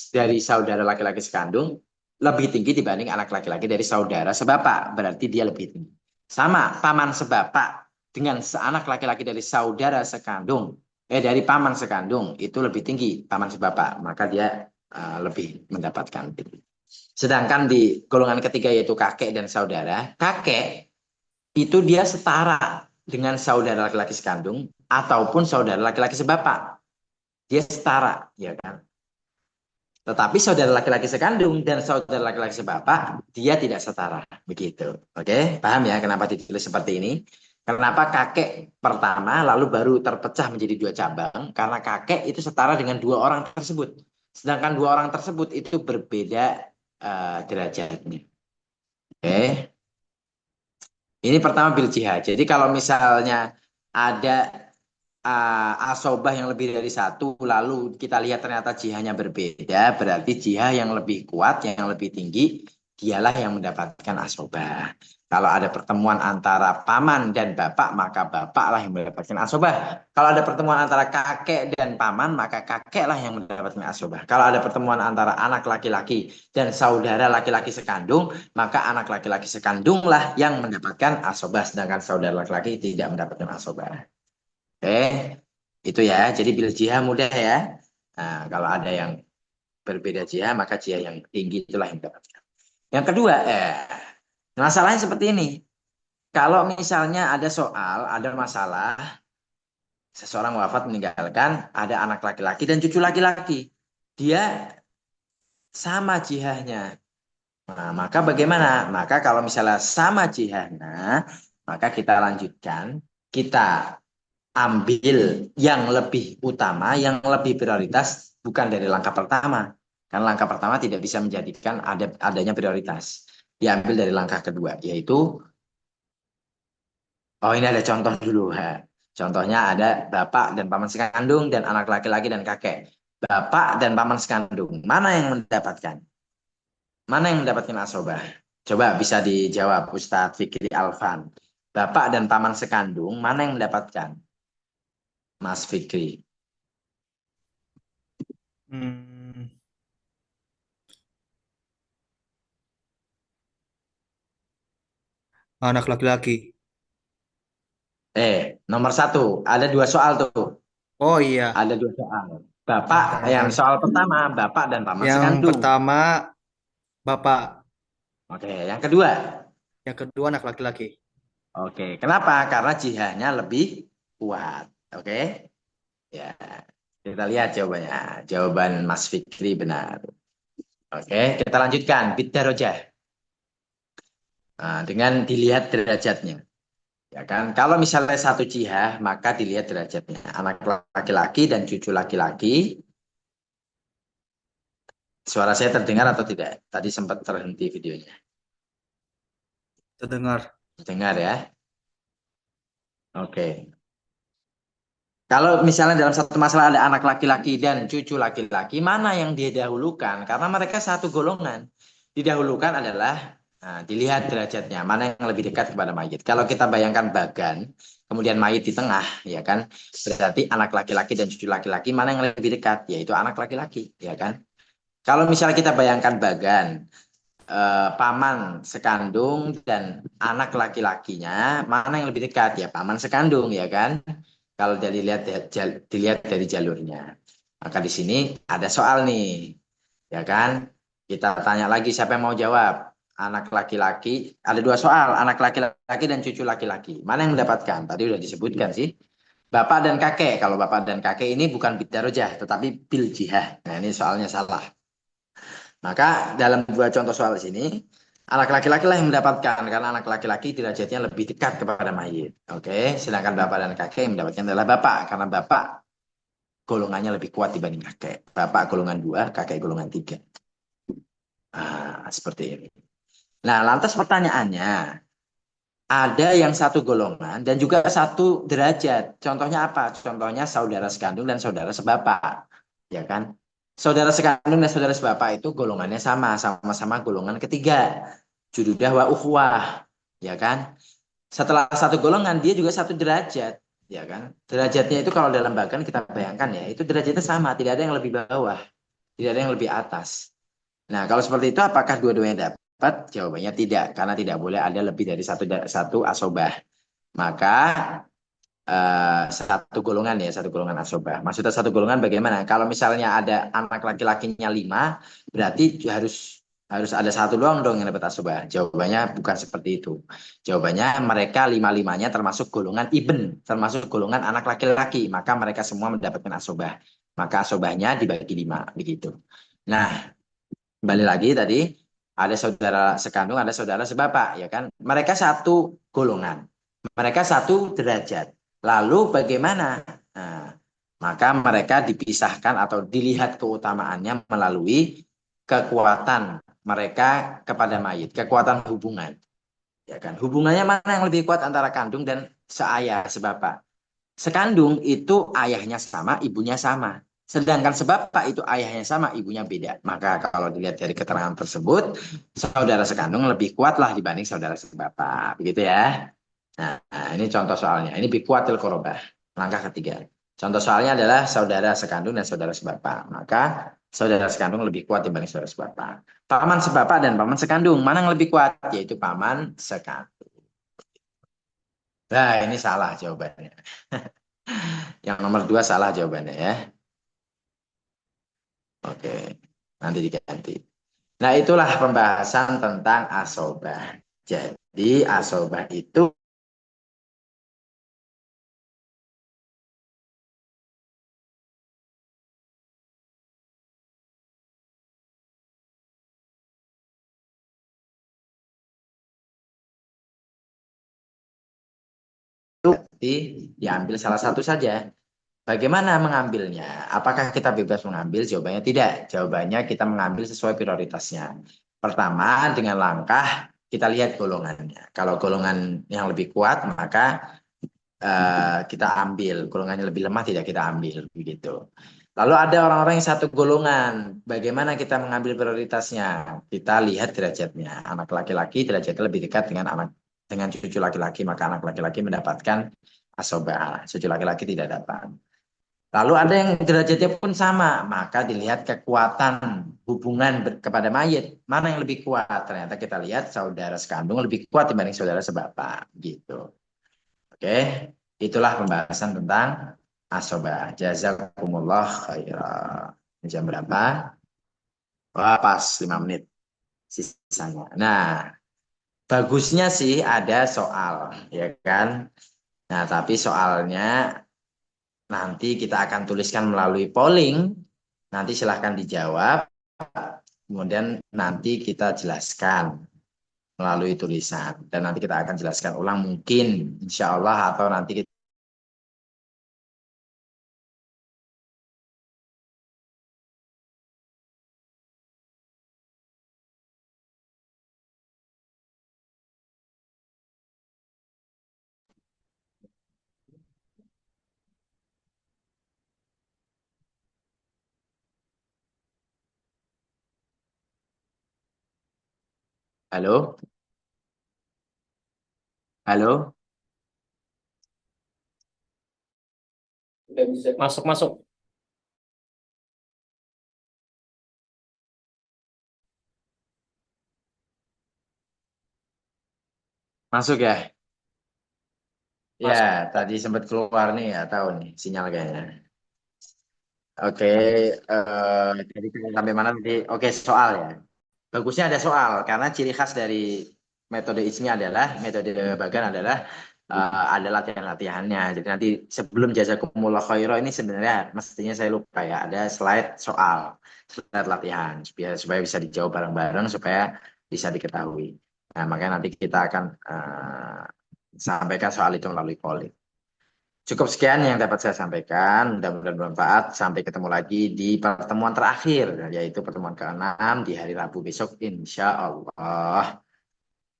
dari saudara laki-laki sekandung lebih tinggi dibanding anak laki-laki dari saudara sebapak, berarti dia lebih tinggi. Sama paman sebapak dengan anak laki-laki dari saudara sekandung, dari paman sekandung itu lebih tinggi paman sebapak, maka dia lebih mendapatkan. Sedangkan di golongan ketiga yaitu kakek dan saudara, kakek itu dia setara dengan saudara laki-laki sekandung ataupun saudara laki-laki sebapak. Dia setara, ya kan? Tetapi saudara laki-laki sekandung dan saudara laki-laki sebapak, dia tidak setara. Begitu. Oke, paham ya kenapa ditulis seperti ini? Kenapa kakek pertama lalu baru terpecah menjadi dua cabang? Karena kakek itu setara dengan dua orang tersebut. Sedangkan dua orang tersebut itu berbeda derajatnya. Oke. Ini pertama bil jihad. Jadi kalau misalnya ada asobah yang lebih dari satu, lalu kita lihat ternyata jihanya berbeda, berarti jihah yang lebih kuat, yang lebih tinggi, dialah yang mendapatkan asobah. Kalau ada pertemuan antara paman dan bapak, maka bapaklah yang mendapatkan asobah. Kalau ada pertemuan antara kakek dan paman, maka kakeklah yang mendapatkan asobah. Kalau ada pertemuan antara anak laki-laki dan saudara laki-laki sekandung, maka anak laki-laki sekandunglah yang mendapatkan asobah, sedangkan saudara laki-laki tidak mendapatkan asobah. Oke, itu ya. Jadi bila jihad mudah ya. Nah, kalau ada yang berbeda jihad, maka jihad yang tinggi itulah yang mendapatkan. Yang kedua, masalahnya seperti ini. Kalau misalnya ada soal, ada masalah, seseorang wafat meninggalkan, ada anak laki-laki dan cucu laki-laki. Dia sama jihadnya. Nah, maka bagaimana? Maka kalau misalnya sama jihadnya, maka kita lanjutkan. Kita ambil yang lebih utama, yang lebih prioritas, bukan dari langkah pertama. Karena langkah pertama tidak bisa menjadikan adanya prioritas. Diambil dari langkah kedua, yaitu, oh ini ada contoh dulu. Ha. Contohnya ada bapak dan paman sekandung dan anak laki-laki dan kakek. Bapak dan paman sekandung, mana yang mendapatkan? Mana yang mendapatkan asobah? Coba bisa dijawab Ustadz Fikri Alfan. Bapak dan paman sekandung, mana yang mendapatkan? Mas Fikri. Hmm, anak laki-laki. Nomor satu, ada dua soal tuh. Oh iya, Ada dua soal. Bapak, bentar, yang bentar. soal pertama, bapak dan paman Yang sekandung. pertama bapak, Oke, yang kedua. yang kedua anak laki-laki. Oke, kenapa? Karena jihadnya lebih kuat. Oke, ya. Kita lihat jawabannya. Jawaban Mas Fikri benar. Oke, kita lanjutkan. Bidarojah. Nah, dengan dilihat derajatnya. Ya kan? Kalau misalnya satu jihad, maka dilihat derajatnya. Anak laki-laki dan cucu laki-laki. Suara saya terdengar atau tidak? Tadi sempat terhenti videonya. Terdengar. Dengar ya. Oke. Kalau misalnya dalam satu masalah ada anak laki-laki dan cucu laki-laki, mana yang didahulukan? Karena mereka satu golongan. Didahulukan adalah, nah, dilihat derajatnya, mana yang lebih dekat kepada mayit. Kalau kita bayangkan bagan, kemudian mayit di tengah, ya kan? Berarti anak laki-laki dan cucu laki-laki, mana yang lebih dekat? Yaitu anak laki-laki, ya kan? Kalau misalnya kita bayangkan bagan, paman sekandung dan anak laki-lakinya, mana yang lebih dekat? Ya paman sekandung, ya kan? Kalau dilihat dari jalurnya. Maka di sini ada soal nih, ya kan? Kita tanya lagi siapa yang mau jawab. Anak laki-laki, ada dua soal, anak laki-laki dan cucu laki-laki. Mana yang mendapatkan? Tadi udah disebutkan sih. Bapak dan kakek. Kalau bapak dan kakek ini bukan bidarojah, tetapi bil jihah. Nah ini soalnya salah. Maka dalam dua contoh soal sini, anak laki-laki lah yang mendapatkan karena anak laki-laki derajatnya lebih dekat kepada mayit. Oke, sedangkan bapak dan kakek yang mendapatkan adalah bapak karena bapak golongannya lebih kuat dibanding kakek. Bapak golongan dua, kakek golongan tiga. Seperti ini. Nah, lantas pertanyaannya, ada yang satu golongan dan juga satu derajat. Contohnya apa? Contohnya saudara sekandung dan saudara sebapak. Ya kan? Saudara sekandung dan saudara sebapak itu golongannya sama, sama-sama golongan ketiga. Jududah wa ukhwah. Ya kan? Setelah satu golongan, dia juga satu derajat. Ya kan? Derajatnya itu kalau dalam bagan kita bayangkan ya, itu derajatnya sama, tidak ada yang lebih bawah, tidak ada yang lebih atas. Nah, kalau seperti itu apakah dua-duanya dapat? Jawabannya tidak, karena tidak boleh ada lebih dari satu asobah. Maka satu golongan ya, satu golongan asobah. Maksudnya satu golongan bagaimana? Kalau misalnya ada anak laki-lakinya lima, berarti harus ada satu doang dong yang dapat asobah. Jawabannya bukan seperti itu. Jawabannya mereka lima-limanya termasuk golongan ibn, termasuk golongan anak laki-laki. Maka mereka semua mendapatkan asobah. Maka asobahnya dibagi lima, begitu. Nah, kembali lagi tadi ada saudara sekandung, ada saudara sebapak, ya kan? Mereka satu golongan. Mereka satu derajat. Lalu bagaimana? Nah, maka mereka dipisahkan atau dilihat keutamaannya melalui kekuatan mereka kepada mayit, kekuatan hubungan. Ya kan? Hubungannya mana yang lebih kuat antara kandung dan seayah, sebapa? Sekandung itu ayahnya sama, ibunya sama. Sedangkan sebapak itu ayahnya sama, ibunya beda. Maka kalau dilihat dari keterangan tersebut, saudara sekandung lebih kuatlah dibanding saudara sebapak. Begitu ya. Nah, ini contoh soalnya. Ini bikuatil korobah. Langkah ketiga. Contoh soalnya adalah saudara sekandung dan saudara sebapak. Maka saudara sekandung lebih kuat dibanding saudara sebapak. Paman sebapak dan paman sekandung. Mana yang lebih kuat? Yaitu paman sekandung. Nah, ini salah jawabannya. Yang nomor dua salah jawabannya ya. Oke, nanti diganti. Nah, itulah pembahasan tentang asobah. Jadi, asobah itu diambil salah satu saja. Bagaimana mengambilnya? Apakah kita bebas mengambil? Jawabannya tidak. Jawabannya kita mengambil sesuai prioritasnya. Pertama, dengan langkah kita lihat golongannya. Kalau golongan yang lebih kuat, maka kita ambil. Golongannya lebih lemah, tidak kita ambil. Begitu. Lalu ada orang-orang yang satu golongan. Bagaimana kita mengambil prioritasnya? Kita lihat derajatnya. Anak laki-laki derajatnya lebih dekat dengan cucu laki-laki, maka anak laki-laki mendapatkan asobah. Cucu laki-laki tidak dapat. Lalu ada yang derajatnya pun sama, maka dilihat kekuatan hubungan kepada mayit. Mana yang lebih kuat? Ternyata kita lihat saudara sekandung lebih kuat dibanding saudara sebapak. Gitu. Oke, itulah pembahasan tentang asobah. Jazakumullah khairan. Jam berapa? Wah, pas 5 menit sisanya. Nah, bagusnya sih ada soal, ya kan? Nah, tapi soalnya nanti kita akan tuliskan melalui polling. Nanti silahkan dijawab. Kemudian nanti kita jelaskan melalui tulisan. Dan nanti kita akan jelaskan ulang mungkin insya Allah atau nanti kita... Halo? Halo? Udah bisa. Masuk, masuk. Masuk ya? Ya, Masuk. tadi sempat keluar nih, ya tahu nih sinyal kayaknya. Oke, jadi kita sampai mana tadi? Oke, soal ya. Bagusnya ada soal karena ciri khas dari metode ISMI adalah metode Bagan adalah ada latihan-latihannya. Jadi nanti sebelum jazakumullah khairah ini sebenarnya mestinya saya lupa ya ada slide soal, slide latihan supaya bisa dijawab bareng-bareng supaya bisa diketahui. Nah, makanya nanti kita akan sampaikan soal itu melalui polling. Cukup sekian yang dapat saya sampaikan. Mudah-mudahan bermanfaat. Sampai ketemu lagi di pertemuan terakhir, yaitu pertemuan ke-6 di hari Rabu besok, insya Allah.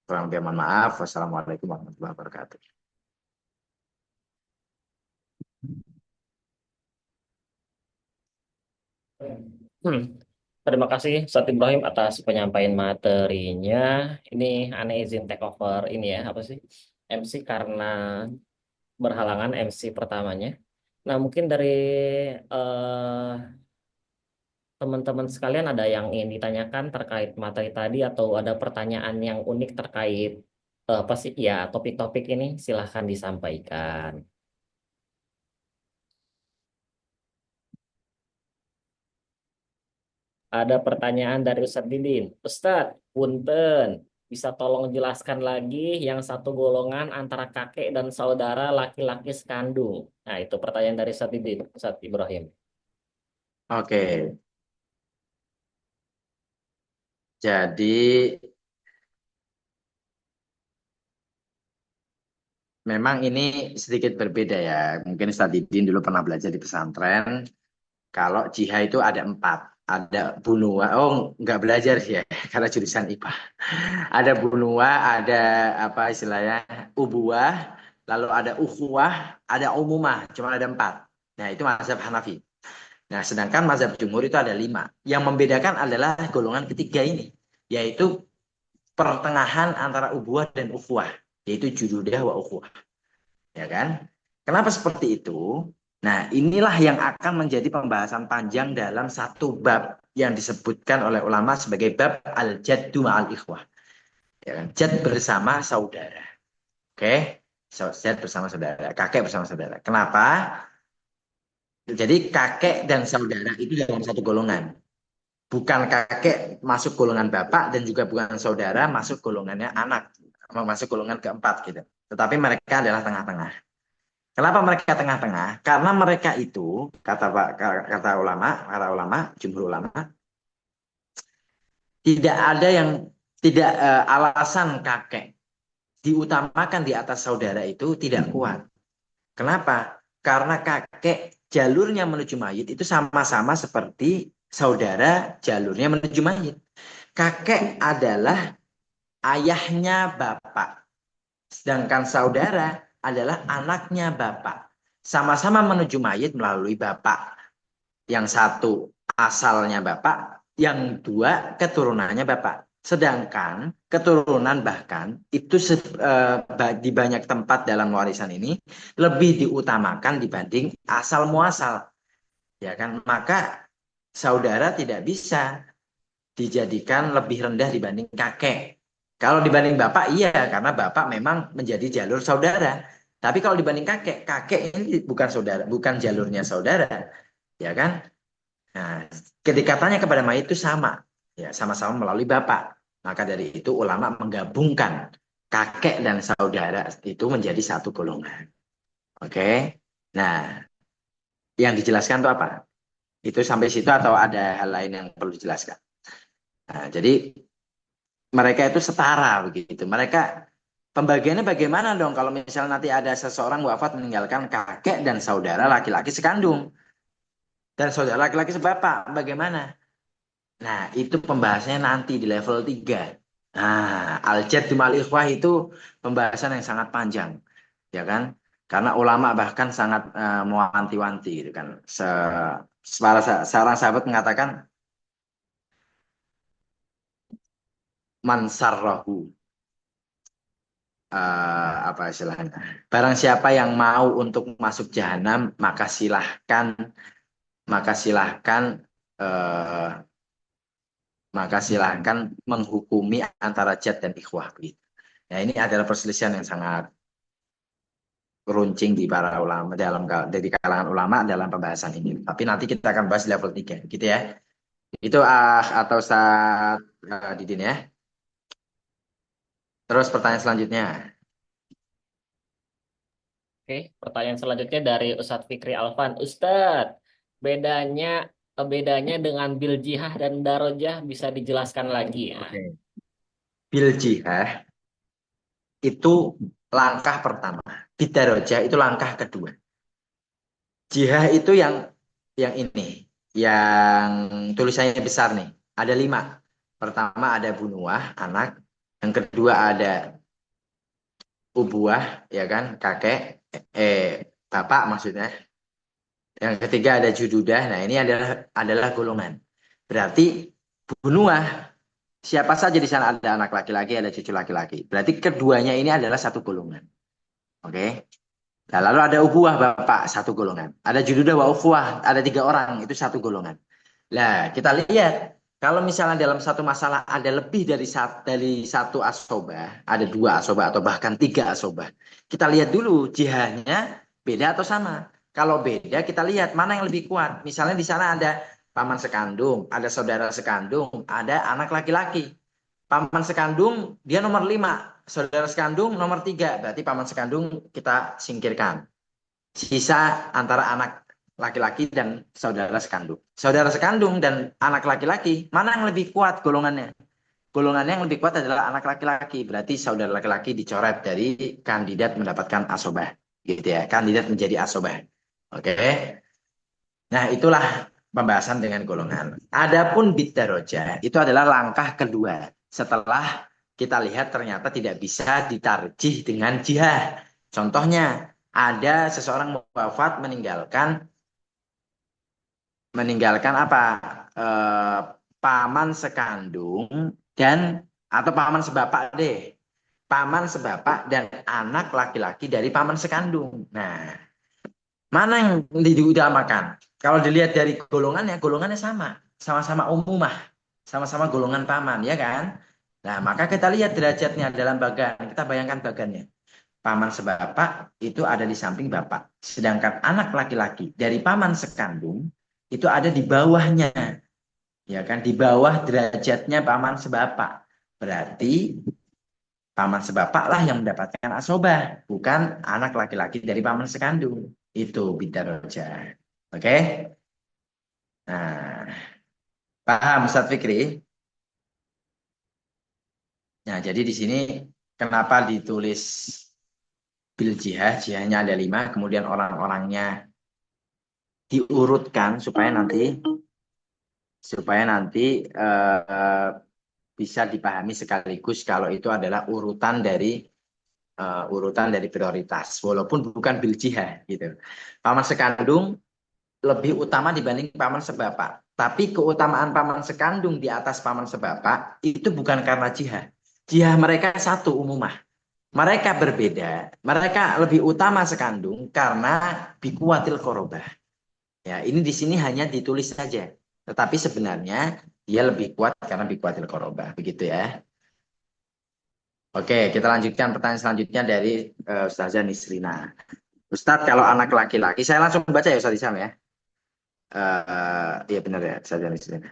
Kurang lebih mohon maaf. Wassalamualaikum warahmatullahi wabarakatuh. Hmm. Terima kasih Ustadz Ibrahim atas penyampaian materinya. Ini aneh izin take over ini ya, apa sih? MC karena berhalangan MC pertamanya. Nah, mungkin dari eh, teman-teman sekalian ada yang ingin ditanyakan terkait materi tadi atau ada pertanyaan yang unik terkait apa sih ya topik-topik ini silahkan disampaikan. Ada pertanyaan dari Ustadz Didin. Ustadz, punten, bisa tolong jelaskan lagi yang satu golongan antara kakek dan saudara laki-laki sekandung. Nah, itu pertanyaan dari Ustadz Didin, Ustadz Ibrahim. Oke, jadi memang ini sedikit berbeda ya. Mungkin Ustadz Didin dulu pernah belajar di pesantren. Kalau jihad itu ada 4. Ada bunua. Oh, nggak belajar sih ya, karena jurusan IPA. Ada bunua, ada apa istilahnya, ubuah, lalu ada ukhuwah, ada umumah. Cuma ada 4. Nah, itu mazhab Hanafi. Nah, sedangkan mazhab jumhur itu ada 5. Yang membedakan adalah golongan ketiga ini, yaitu pertengahan antara ubuah dan ukhuwah, yaitu jududah wa ukhuwah. Ya kan? Kenapa seperti itu? Nah, inilah yang akan menjadi pembahasan panjang dalam satu bab yang disebutkan oleh ulama sebagai bab al-jaddu ma'al ikhwah. Ya kan? Jad bersama saudara. Oke? Jad bersama saudara, kakek bersama saudara. Kenapa? Jadi kakek dan saudara itu dalam satu golongan. Bukan kakek masuk golongan bapak dan juga bukan saudara masuk golongannya anak. Masuk golongan keempat gitu. Tetapi mereka adalah tengah-tengah. Kenapa mereka tengah-tengah? Karena mereka itu kata ulama, jumhur ulama, tidak ada yang tidak alasan kakek diutamakan di atas saudara itu tidak kuat. Kenapa? Karena kakek jalurnya menuju mayit itu sama-sama seperti saudara jalurnya menuju mayit. Kakek adalah ayahnya bapak, sedangkan saudara adalah anaknya bapak. Sama-sama menuju mayit melalui bapak. Yang satu asalnya bapak, yang dua keturunannya bapak. Sedangkan keturunan bahkan itu di banyak tempat dalam warisan ini lebih diutamakan dibanding asal muasal, ya kan? Maka saudara tidak bisa dijadikan lebih rendah dibanding kakek. Kalau dibanding bapak iya, karena bapak memang menjadi jalur saudara. Tapi kalau dibanding kakek, kakek ini bukan saudara, bukan jalurnya saudara, ya kan? Nah, ketika tanya kepada mayit itu sama, ya sama-sama melalui bapak. Maka dari itu ulama menggabungkan kakek dan saudara itu menjadi satu golongan. Oke. Nah, yang dijelaskan itu apa? Itu sampai situ atau ada hal lain yang perlu dijelaskan? Nah, jadi mereka itu setara begitu. Mereka pembagiannya bagaimana dong kalau misalnya nanti ada seseorang wafat meninggalkan kakek dan saudara laki-laki sekandung dan saudara laki-laki sebapak, bagaimana? Nah, itu pembahasannya nanti di level 3. Nah, al-jad mal ikhwah itu pembahasan yang sangat panjang, ya kan? Karena ulama bahkan sangat mewanti-wanti gitu kan. Seorang sahabat mengatakan mansarrahu apa istilahnya? Barang siapa yang mau untuk masuk jahanam, maka silahkan eh, maka silahkan menghukumi antara jad dan ikhwah begitu. Nah, ini adalah perselisihan yang sangat runcing di para ulama dari kalangan ulama dalam pembahasan ini. Tapi nanti kita akan bahas level 3 gitu ya. Itu atau saat Didin ya. Terus pertanyaan selanjutnya. Oke, pertanyaan selanjutnya dari Ustadz Fikri Alfan. Ustadz, bedanya bedanya dengan bil jihah dan darojah bisa dijelaskan lagi ya? Oke. Bil jihah itu langkah pertama. Bidarojah itu langkah kedua. Jihah itu yang ini, yang tulisannya besar nih. Ada 5. Pertama ada bunuah, anak. Yang kedua ada ubuah, ya kan, kakek, bapak maksudnya. Yang ketiga ada jududah. Nah, ini adalah golongan. Berarti bunuah, siapa saja di sana ada anak laki-laki, ada cucu laki-laki. Berarti keduanya ini adalah satu golongan. Oke. Nah, lalu ada ubuah bapak satu golongan. Ada jududah wa ukhuwah, ada 3 orang, itu satu golongan. Nah, kita lihat kalau misalnya dalam satu masalah ada lebih dari satu asobah, ada 2 asobah atau bahkan 3 asobah. Kita lihat dulu jihadnya beda atau sama. Kalau beda kita lihat mana yang lebih kuat. Misalnya di sana ada paman sekandung, ada saudara sekandung, ada anak laki-laki. Paman sekandung dia nomor 5, saudara sekandung nomor 3. Berarti paman sekandung kita singkirkan. Sisa antara anak laki-laki dan saudara sekandung. Saudara sekandung dan anak laki-laki, mana yang lebih kuat golongannya? Golongan yang lebih kuat adalah anak laki-laki. Berarti saudara laki-laki dicoret dari kandidat mendapatkan asobah. Gitu ya. Kandidat menjadi asobah. Oke. Nah, itulah pembahasan dengan golongan. Adapun bid darajah itu adalah langkah kedua. Setelah kita lihat ternyata tidak bisa ditarjih dengan jihad. Contohnya, ada seseorang wafat meninggalkan apa? Eh, paman sekandung dan atau paman sebapak deh. Paman sebapak dan anak laki-laki dari paman sekandung. Nah, mana yang diutamakan? Kalau dilihat dari golongannya, golongannya sama. Sama-sama umumah. Sama-sama golongan paman, ya kan? Nah, maka kita lihat derajatnya dalam bagan. Kita bayangkan bagannya. Paman sebapak itu ada di samping bapak. Sedangkan anak laki-laki dari paman sekandung itu ada di bawahnya. Ya kan? Di bawah derajatnya paman sebapak. Berarti paman sebapak lah yang mendapatkan asobah, bukan anak laki-laki dari paman sekandung. Itu bidaroja. Oke? Nah, paham Ustaz Fikri? Nah, jadi di sini kenapa ditulis bil jihad? Jihadnya ada 5, kemudian orang-orangnya diurutkan supaya nanti bisa dipahami sekaligus kalau itu adalah urutan dari prioritas, walaupun bukan bil jihad gitu. Paman sekandung lebih utama dibanding paman sebapak. Tapi keutamaan paman sekandung di atas paman sebapak itu bukan karena jihad. Jihad mereka satu umumah. Mereka berbeda. Mereka lebih utama sekandung karena bikuatil korobah. Ya, ini di sini hanya ditulis saja. Tetapi sebenarnya dia lebih kuat karena bikuatil korobah. Begitu ya. Oke, kita lanjutkan pertanyaan selanjutnya dari Ustazah Nisrina. Ustadz, kalau anak laki-laki, saya langsung baca ya Ustadz Isam ya. Iya benar ya, Ustazah Nisrina.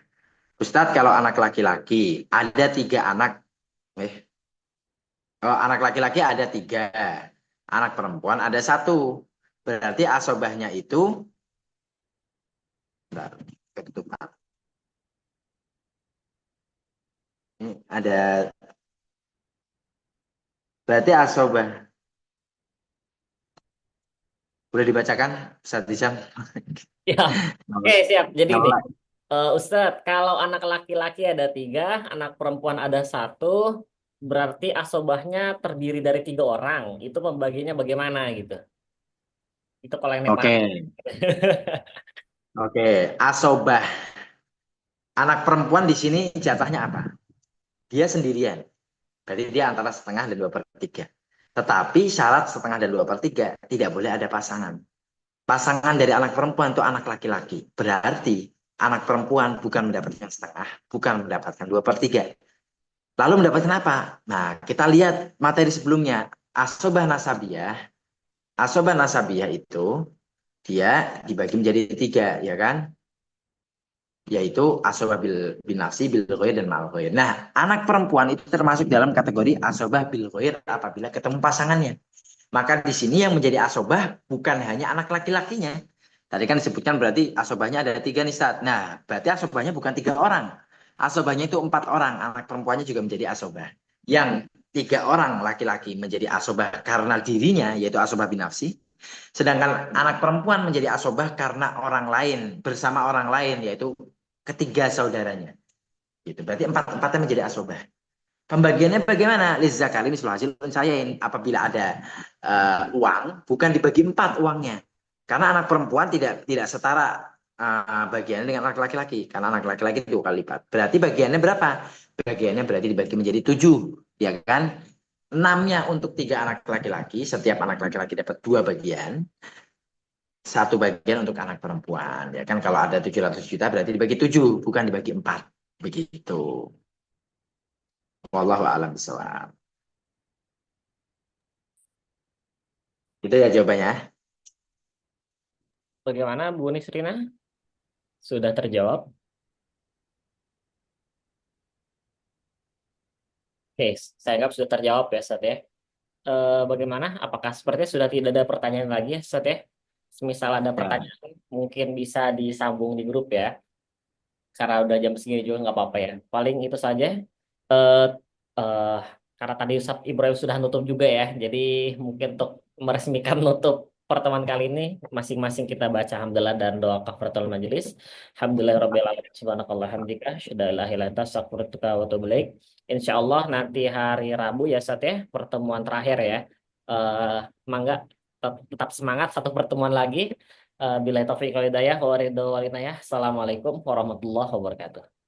Ustadz, kalau anak laki-laki ada 3 anak, eh, oh, anak laki-laki ada 3, anak perempuan ada 1. Berarti asobahnya itu, bentar, ketutupan. Ini ada, berarti asobah, boleh dibacakan, Ustaz Isam? Ya, oke siap. Jadi Kalau ini, Ustadz, kalau anak laki-laki ada 3, anak perempuan ada 1, berarti asobahnya terdiri dari 3 orang. Itu pembagiannya bagaimana gitu? Itu kalau yang Oke, Nepal. oke, asobah. Anak perempuan di sini jatahnya apa? Dia sendirian. Berarti dia antara setengah dan 2/3. Tetapi syarat setengah dan 2/3 tidak boleh ada pasangan. Pasangan dari anak perempuan itu anak laki-laki. Berarti anak perempuan bukan mendapatkan setengah, bukan mendapatkan 2/3. Lalu mendapatkan apa? Nah, kita lihat materi sebelumnya. Asobah nasabiyah. Asobah nasabiyah itu dia dibagi menjadi 3, ya kan? Yaitu asobah bin nafsi, bil ghair, dan mal ghair. Nah, anak perempuan itu termasuk dalam kategori asobah bil ghair apabila ketemu pasangannya. Maka di sini yang menjadi asobah bukan hanya anak laki-lakinya. Tadi kan disebutkan berarti asobahnya ada 3 nih, Ustaz. Nah, berarti asobahnya bukan 3 orang. Asobahnya itu 4 orang. Anak perempuannya juga menjadi asobah. Yang 3 orang laki-laki menjadi asobah karena dirinya, yaitu asobah bin nafsi. Sedangkan anak perempuan menjadi asobah karena orang lain, bersama orang lain, yaitu ketiga saudaranya. Gitu. Berarti 4-4-nya menjadi asobah. Pembagiannya bagaimana? Lizzakari mislu hasil unsayain. Apabila ada uang, bukan dibagi 4 uangnya. Karena anak perempuan tidak setara bagiannya dengan anak laki-laki. Karena anak laki-laki 2 kali lipat. Berarti bagiannya berapa? Bagiannya berarti dibagi menjadi 7. Ya kan? 6-nya untuk 3 anak laki-laki. Setiap anak laki-laki dapat 2 bagian. 1 bagian untuk anak perempuan. Ya kan? Kalau ada 700 juta berarti dibagi 7. Bukan dibagi 4. Begitu. Wallahu a'lam bishawab. Itu ya jawabannya. Bagaimana Bu Nisrina? Sudah terjawab? Oke, saya anggap sudah terjawab ya, Ustadz ya. Bagaimana? Apakah sepertinya sudah tidak ada pertanyaan lagi ya, Ustadz ya? Semisal ada Ya. pertanyaan, mungkin bisa disambung di grup ya. Karena udah jam segini juga nggak apa-apa ya. Paling itu saja. eh eh, karena tadi Ustaz Ibrahim sudah nutup juga ya, jadi mungkin untuk meresmikan nutup pertemuan kali ini, masing-masing kita baca hamdalah dan doa kafaratul majelis. Alhamdulillahirabbil alamin, subhanakallah hamdika, asyhadu an la ilaha illa anta, astaghfiruka wa atubu ilaik. Insyaallah nanti hari Rabu ya Ustaz ya, pertemuan terakhir ya. Eh mangga tetap semangat, satu pertemuan lagi. Billahi taufiq wal hidayah wa ridho wal inayah. Assalamualaikum warahmatullahi wabarakatuh.